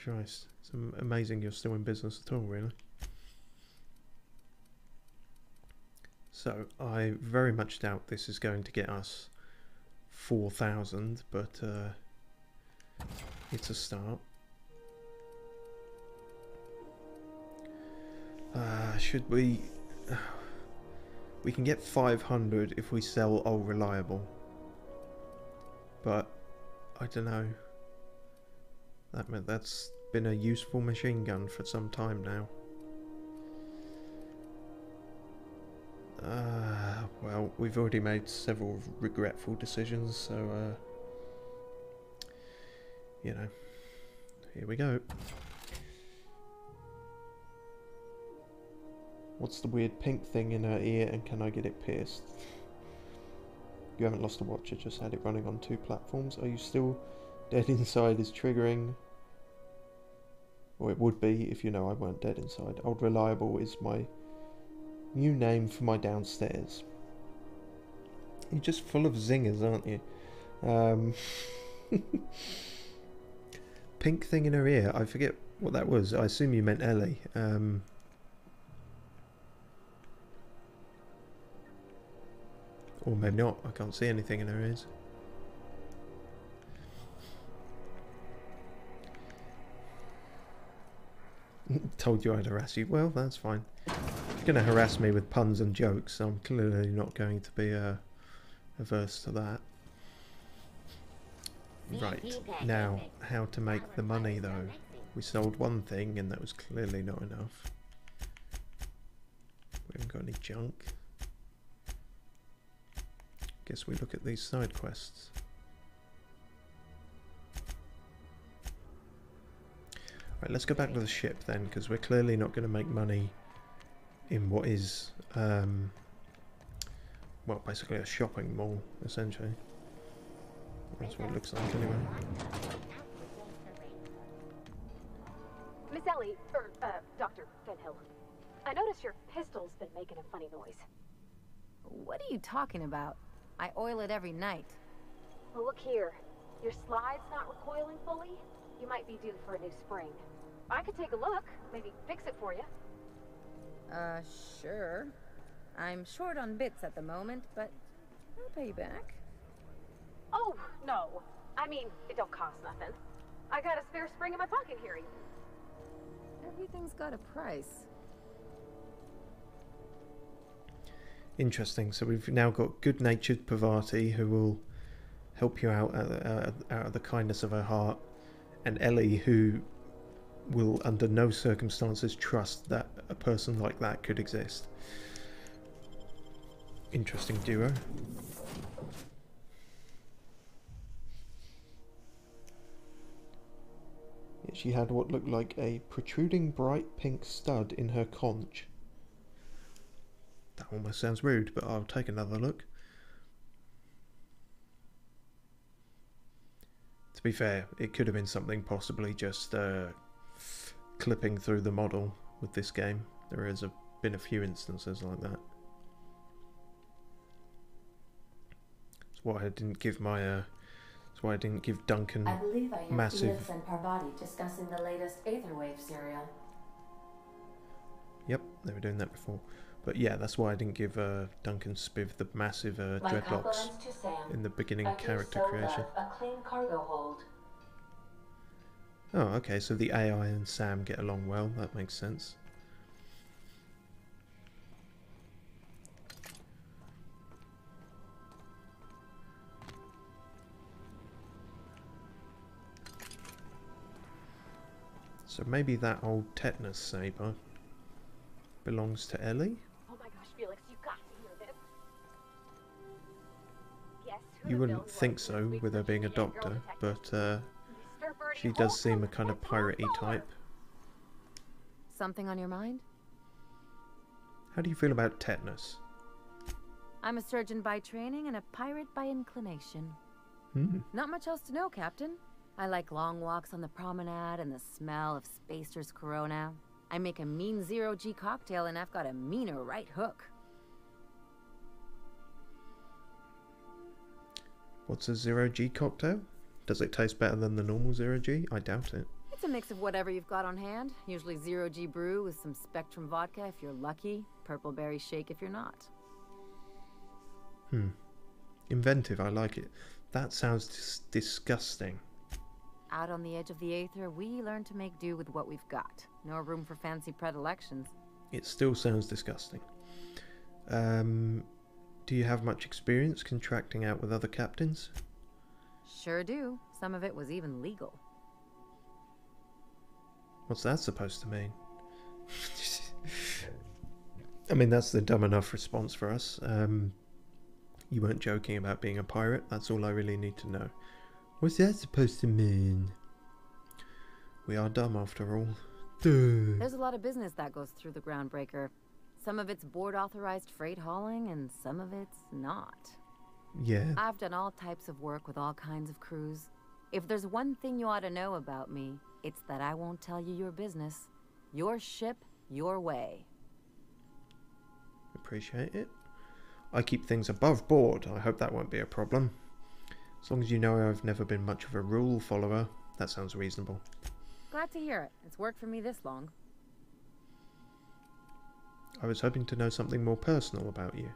Christ, it's amazing you're still in business at all, really. So, I very much doubt this is going to get us 4,000, but it's a start. Should we... We can get 500 if we sell All Reliable. But, I don't know. That's been a useful machine gun for some time now. Well, we've already made several regretful decisions, so, you know, here we go. What's the weird pink thing in her ear, and can I get it pierced? You haven't lost a watch, I just had it running on 2 platforms. Are you still dead inside is triggering? Or it would be if you know I weren't dead inside. Old Reliable is my new name for my downstairs. You're just full of zingers, aren't you? Pink thing in her ear. I forget what that was. I assume you meant Ellie. Or maybe not. I can't see anything in her ears. Told you I'd harass you. Well, that's fine. You're going to harass me with puns and jokes, so I'm clearly not going to be averse to that. Right, now, how to make the money though. We sold one thing and that was clearly not enough. We haven't got any junk. Guess we look at these side quests. Right, let's go back to the ship then, because we're clearly not going to make money in what is, well, basically a shopping mall, essentially. That's what it looks like, anyway. Miss Ellie, Dr. Fenhill, I noticed your pistol's been making a funny noise. What are you talking about? I oil it every night. Well, look here. Your slide's not recoiling fully. You might be due for a new spring. I could take a look, maybe fix it for you. Sure. I'm short on bits at the moment, but I'll pay you back. Oh, no. I mean, it don't cost nothing. I got a spare spring in my pocket here. Everything's got a price. Interesting. So we've now got good-natured Parvarti who will help you out of the kindness of her heart, and Ellie who will under no circumstances trust that a person like that could exist. Interesting duo. She had what looked like a protruding bright pink stud in her conch. That almost sounds rude, but I'll take another look. To be fair, it could have been something possibly just clipping through the model with this game. There has been a few instances like that. That's why I didn't give my that's why I didn't give Duncan I believe I hear massive. Deuces and Parvarti discussing the latest Aetherwave serial. Yep, they were doing that before. But yeah, that's why I didn't give Duncan Spiv the massive dreadlocks in the beginning character creation. A clean cargo hold. Oh, okay, so the AI and Sam get along well. That makes sense. So maybe that old tetanus saber belongs to Ellie? Oh my gosh, Felix, you got to hear You wouldn't think so with her being a doctor, but she does seem a kind of pirate-y type. Something on your mind? How do you feel about tetanus? I'm a surgeon by training and a pirate by inclination. Not much else to know, Captain. I like long walks on the promenade and the smell of Spacer's Corona. I make a mean zero-G cocktail and I've got a meaner right hook. What's a zero-G cocktail? Does it taste better than the normal zero-G? I doubt it. It's a mix of whatever you've got on hand. Usually zero-G brew with some Spectrum vodka if you're lucky. Purple berry shake if you're not. Inventive, I like it. That sounds disgusting. Out on the edge of the Aether, we learn to make do with what we've got. No room for fancy predilections. It still sounds disgusting. Do you have much experience contracting out with other captains? Sure do. Some of it was even legal. What's that supposed to mean? I mean, that's the dumb enough response for us. You weren't joking about being a pirate. That's all I really need to know. What's that supposed to mean? We are dumb after all. There's a lot of business that goes through the Groundbreaker. Some of it's board-authorized freight hauling, and some of it's not. Yeah. I've done all types of work with all kinds of crews. If there's one thing you ought to know about me, it's that I won't tell you your business. Your ship, your way. Appreciate it. I keep things above board. I hope that won't be a problem. As long as you know I've never been much of a rule follower, that sounds reasonable. Glad to hear it. It's worked for me this long. I was hoping to know something more personal about you.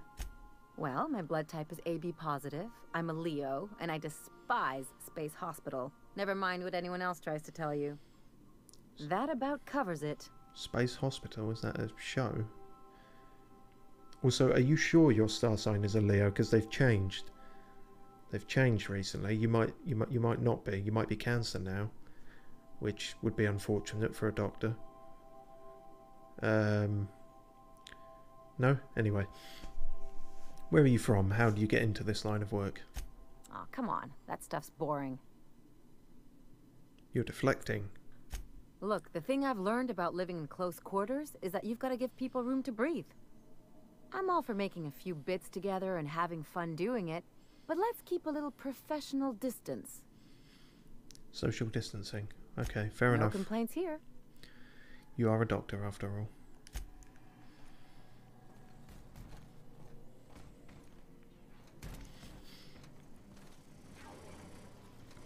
Well, my blood type is AB positive. I'm a Leo, and I despise Space Hospital. Never mind what anyone else tries to tell you. That about covers it. Space Hospital, is that a show? Also, are you sure your star sign is a Leo? Because they've changed. They've changed recently. You might not be. You might be Cancer now, which would be unfortunate for a doctor. No? Anyway. Where are you from? How do you get into this line of work? Aw, come on. That stuff's boring. You're deflecting. Look, the thing I've learned about living in close quarters is that you've got to give people room to breathe. I'm all for making a few bits together and having fun doing it, but let's keep a little professional distance. Social distancing. Okay, fair enough. No complaints here. You are a doctor, after all.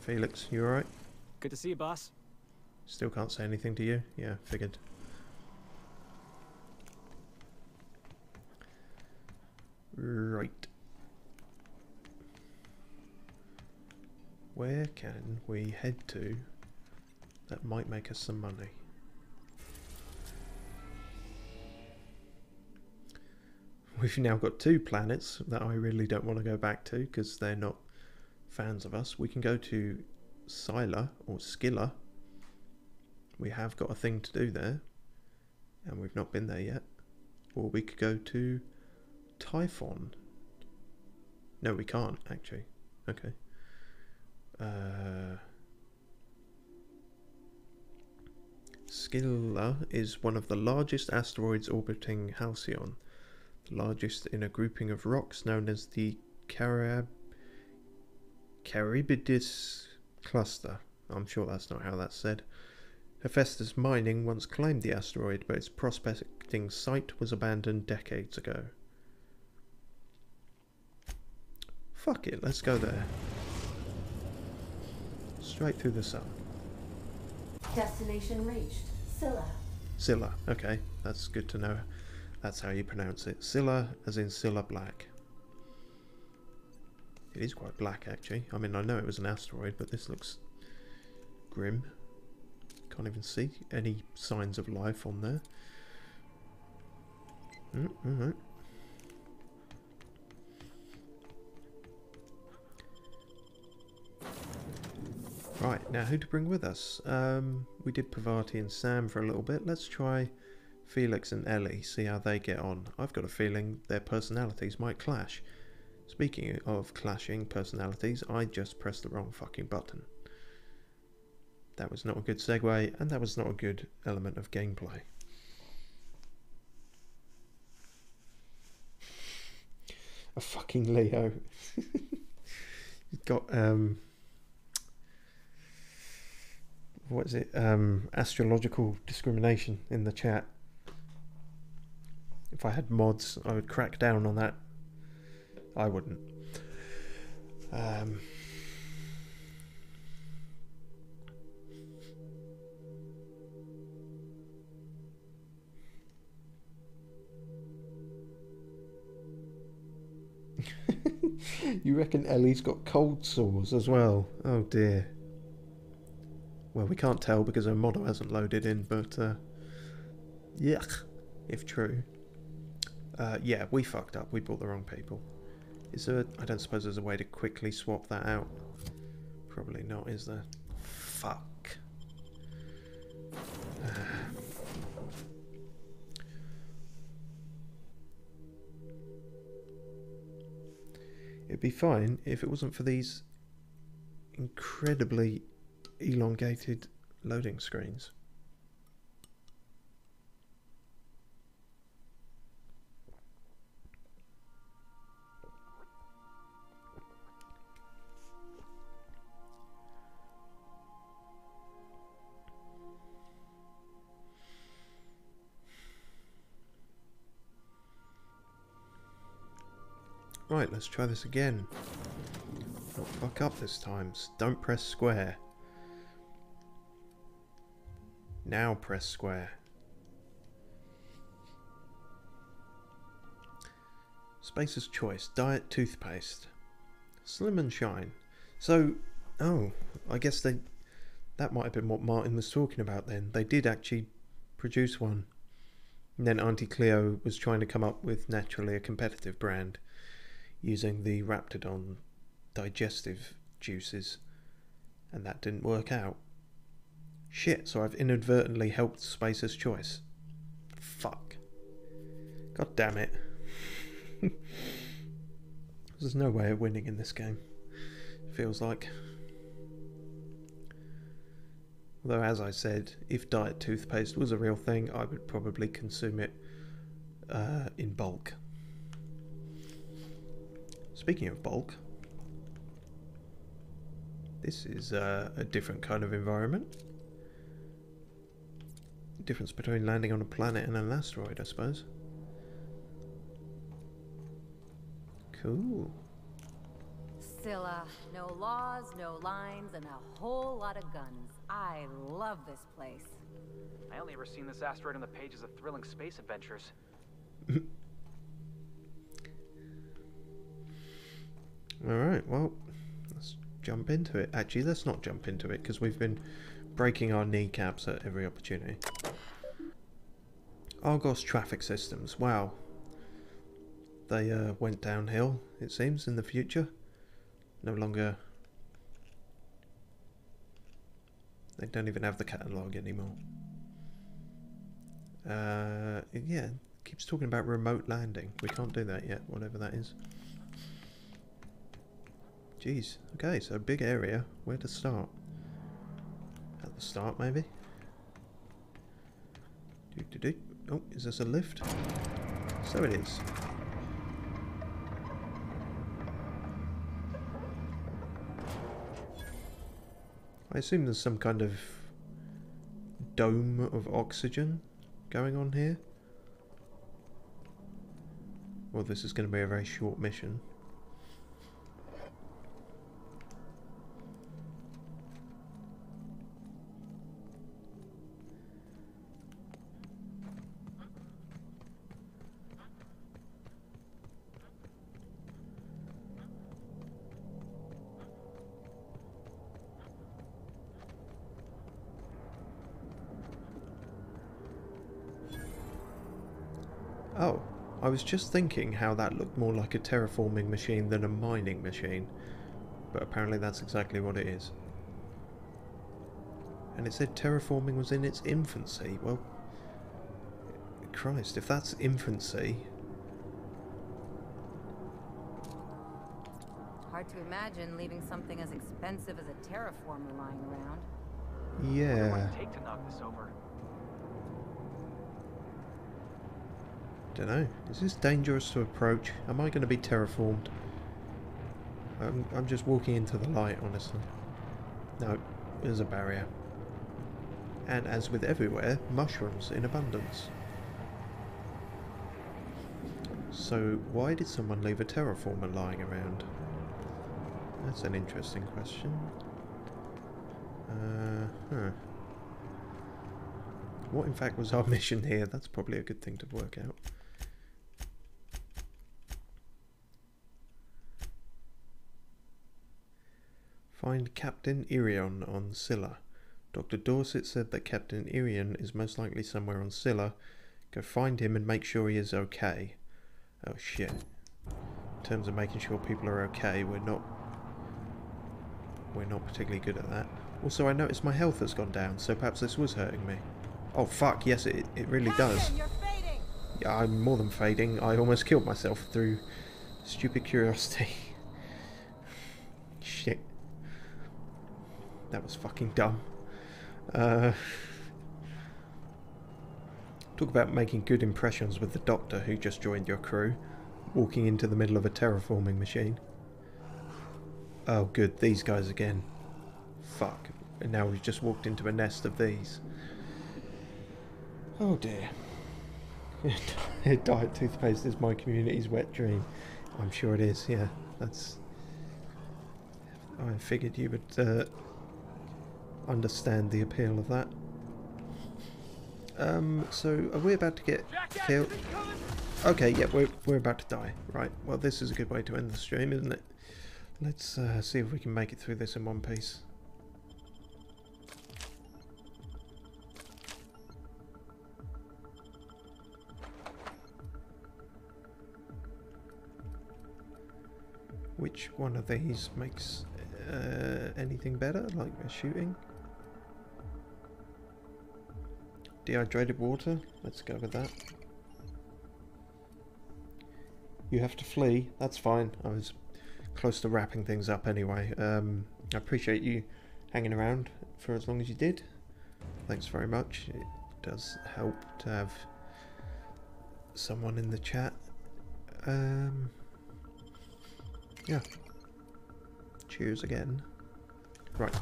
Felix, you alright? Good to see you, boss. Still can't say anything to you? Yeah, figured. Right. Where can we head to that might make us some money? We've now got 2 planets that I really don't want to go back to because they're not fans of us. We can go to Scylla or Skilla. We have got a thing to do there and we've not been there yet. Or we could go to Typhon. No, we can't actually. Okay. Skilla is one of the largest asteroids orbiting Halcyon, the largest in a grouping of rocks known as the Charybdis cluster. I'm sure that's not how that's said. Hephaestus Mining once claimed the asteroid, but its prospecting site was abandoned decades ago. Fuck it, let's go there. Straight through the sun. Destination reached. Scylla. Scylla, okay, that's good to know. That's how you pronounce it. Scylla, as in Scylla Black. It is quite black, actually. I mean, I know it was an asteroid, but this looks grim. Can't even see any signs of life on there. Alright. Right, now who to bring with us? We did Parvarti and Sam for a little bit. Let's try Felix and Ellie, see how they get on. I've got a feeling their personalities might clash. Speaking of clashing personalities, I just pressed the wrong fucking button. That was not a good segue, and that was not a good element of gameplay. A fucking Leo. You've got, what is it? Astrological discrimination in the chat. If I had mods, I would crack down on that. I wouldn't. You reckon Ellie's got cold sores as well? Oh dear. Well, we can't tell because her model hasn't loaded in, but yuck, if true. Yeah, we fucked up. We bought the wrong people. Is there? I don't suppose there's a way to quickly swap that out. Probably not, is there? Fuck. It'd be fine if it wasn't for these incredibly elongated loading screens. Right, let's try this again. Not fuck up this time. Don't press square. Now press square. Spacer's Choice. Diet toothpaste. Slim and Shine. So, oh, I guess that might have been what Martin was talking about then. They did actually produce one. And then Auntie Cleo was trying to come up with naturally a competitive brand using the Raptidon digestive juices, and that didn't work out. Shit, so I've inadvertently helped Spacer's Choice. Fuck. God damn it. There's no way of winning in this game, feels like. Although, as I said, if diet toothpaste was a real thing, I would probably consume it in bulk. Speaking of bulk, this is a different kind of environment. Difference between landing on a planet and an asteroid, I suppose. Cool. Scylla, no laws, no lines, and a whole lot of guns. I love this place. I only ever seen this asteroid on the pages of thrilling space adventures. Alright, well, let's jump into it. Actually, let's not jump into it, because we've been breaking our kneecaps at every opportunity. Argos traffic systems, wow. They went downhill, it seems, in the future. No longer... They don't even have the catalogue anymore. Yeah, it keeps talking about remote landing. We can't do that yet, whatever that is. Jeez, okay, so big area. Where to start? At the start, maybe? Oh, is this a lift? So it is. I assume there's some kind of dome of oxygen going on here. Well, this is going to be a very short mission. Oh, I was just thinking how that looked more like a terraforming machine than a mining machine, but apparently that's exactly what it is. And it said terraforming was in its infancy. Well, Christ, if that's infancy, Hard to imagine leaving something as expensive as a terraformer lying around. Yeah. What would it take to knock this over? Dunno. Is this dangerous to approach? Am I going to be terraformed? I'm just walking into the light, honestly. No, there's a barrier. And as with everywhere, mushrooms in abundance. So, why did someone leave a terraformer lying around? That's an interesting question. What in fact was our mission here? That's probably a good thing to work out. Find Captain Irion on Scylla. Dr. Dorset said that Captain Irion is most likely somewhere on Scylla. Go find him and make sure he is okay. Oh shit. In terms of making sure people are okay, we're not particularly good at that. Also, I noticed my health has gone down, so perhaps this was hurting me. Oh fuck, yes it really does. Yeah, I'm more than fading. I almost killed myself through stupid curiosity. Shit. That was fucking dumb. Talk about making good impressions with the doctor who just joined your crew, walking into the middle of a terraforming machine. Oh good, these guys again. Fuck. And now we've just walked into a nest of these. Oh dear. Diet toothpaste is my community's wet dream. I'm sure it is, yeah. That's... I figured you would understand the appeal of that. So are we about to get killed? Okay, yeah, we're about to die. Right, well this is a good way to end the stream, isn't it? Let's see if we can make it through this in one piece. Which one of these makes anything better, like a shooting? Dehydrated water, let's go with that. You have to flee, that's fine. I was close to wrapping things up anyway. I appreciate you hanging around for as long as you did. Thanks very much. It does help to have someone in the chat. Yeah. Cheers again. Right.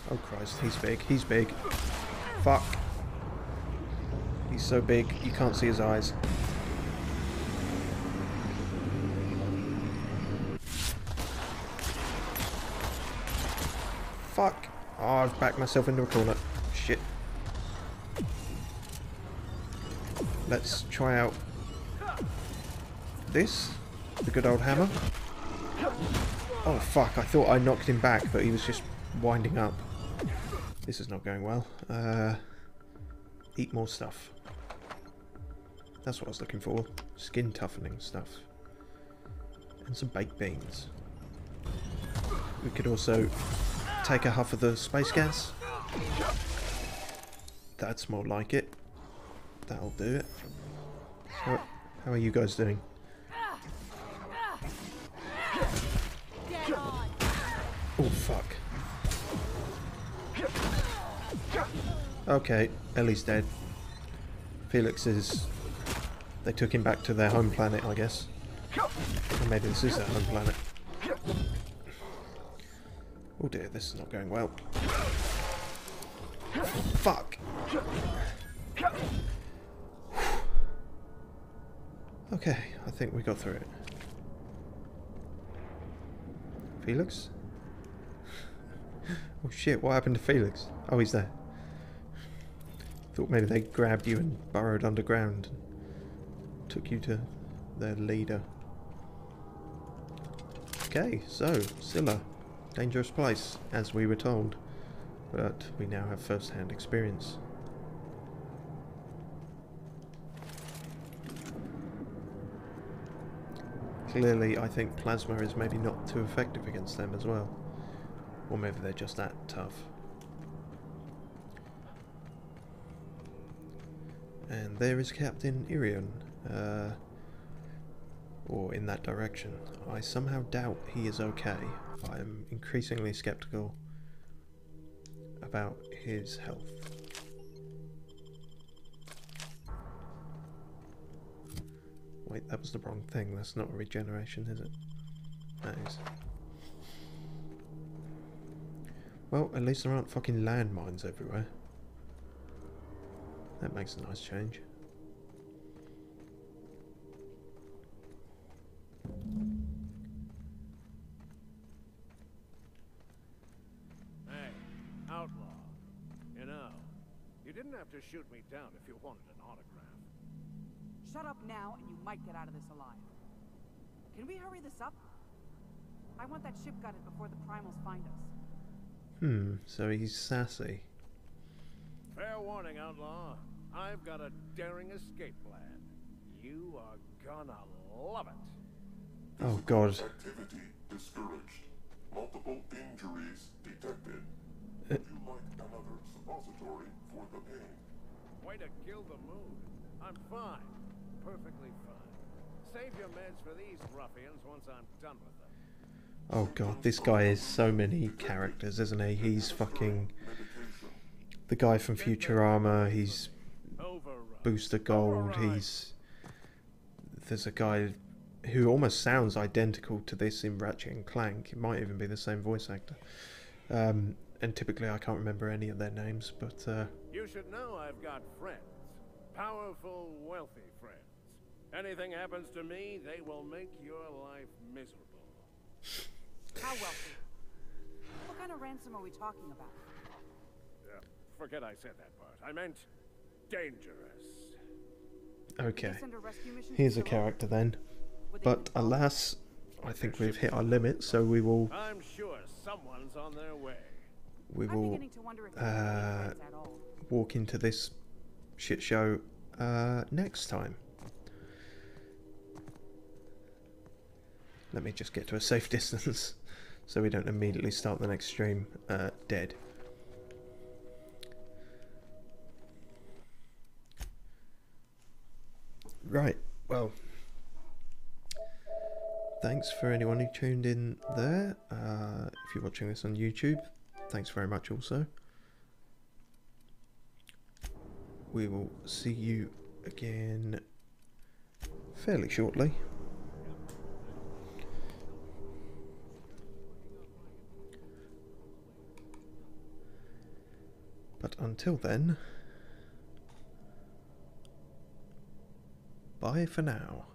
Oh Christ, he's big, he's big. Fuck. He's so big, you can't see his eyes. Fuck. Oh, I've backed myself into a corner. Shit. Let's try out this. The good old hammer. Oh fuck, I thought I knocked him back, but he was just winding up. This is not going well. Eat more stuff. That's what I was looking for. Skin toughening stuff. And some baked beans. We could also take a huff of the space gas. That's more like it. That'll do it. How are you guys doing? Oh fuck. Okay, Ellie's dead. Felix is... They took him back to their home planet, I guess. Or maybe this is their home planet. Oh dear, this is not going well. Fuck! Okay, I think we got through it. Felix? Oh shit, what happened to Felix? Oh, he's there. Thought maybe they grabbed you and burrowed underground and took you to their leader. Okay, so, Scylla. Dangerous place, as we were told. But we now have first-hand experience. Clearly, I think plasma is maybe not too effective against them as well. Or maybe they're just that tough. And there is Captain Irion. or in that direction. I somehow doubt he is okay. I'm increasingly skeptical about his health. Wait, that was the wrong thing. That's not a regeneration, is it? That is. Well, at least there aren't fucking landmines everywhere. That makes a nice change. Hey, outlaw. You know, you didn't have to shoot me down if you wanted an autograph. Shut up now, and you might get out of this alive. Can we hurry this up? I want that ship gutted before the primals find us. So he's sassy. Fair warning, outlaw. I've got a daring escape plan. You are gonna love it. Oh god. Activity discouraged. Multiple injuries detected. Would you like another suppository for the pain? Way to kill the mood. I'm fine. Perfectly fine. Save your meds for these ruffians once I'm done with them. Oh god, this guy is so many characters, isn't he? He's fucking the guy from Futurama, he's Booster Gold, there's a guy who almost sounds identical to this in Ratchet and Clank. It might even be the same voice actor. And typically I can't remember any of their names, but You should know I've got friends. Powerful, wealthy friends. Anything happens to me, they will make your life miserable. How wealthy? What kind of ransom are we talking about? Forget I said that part. I meant dangerous. okay. Here's a character then. But alas, I think we've hit our limit, so we will I'm sure someone's on their way. walk into this shit show next time. Let me just get to a safe distance so we don't immediately start the next stream dead. Right, well, thanks for anyone who tuned in there. If you're watching this on YouTube, thanks very much also. We will see you again fairly shortly. But until then, bye for now.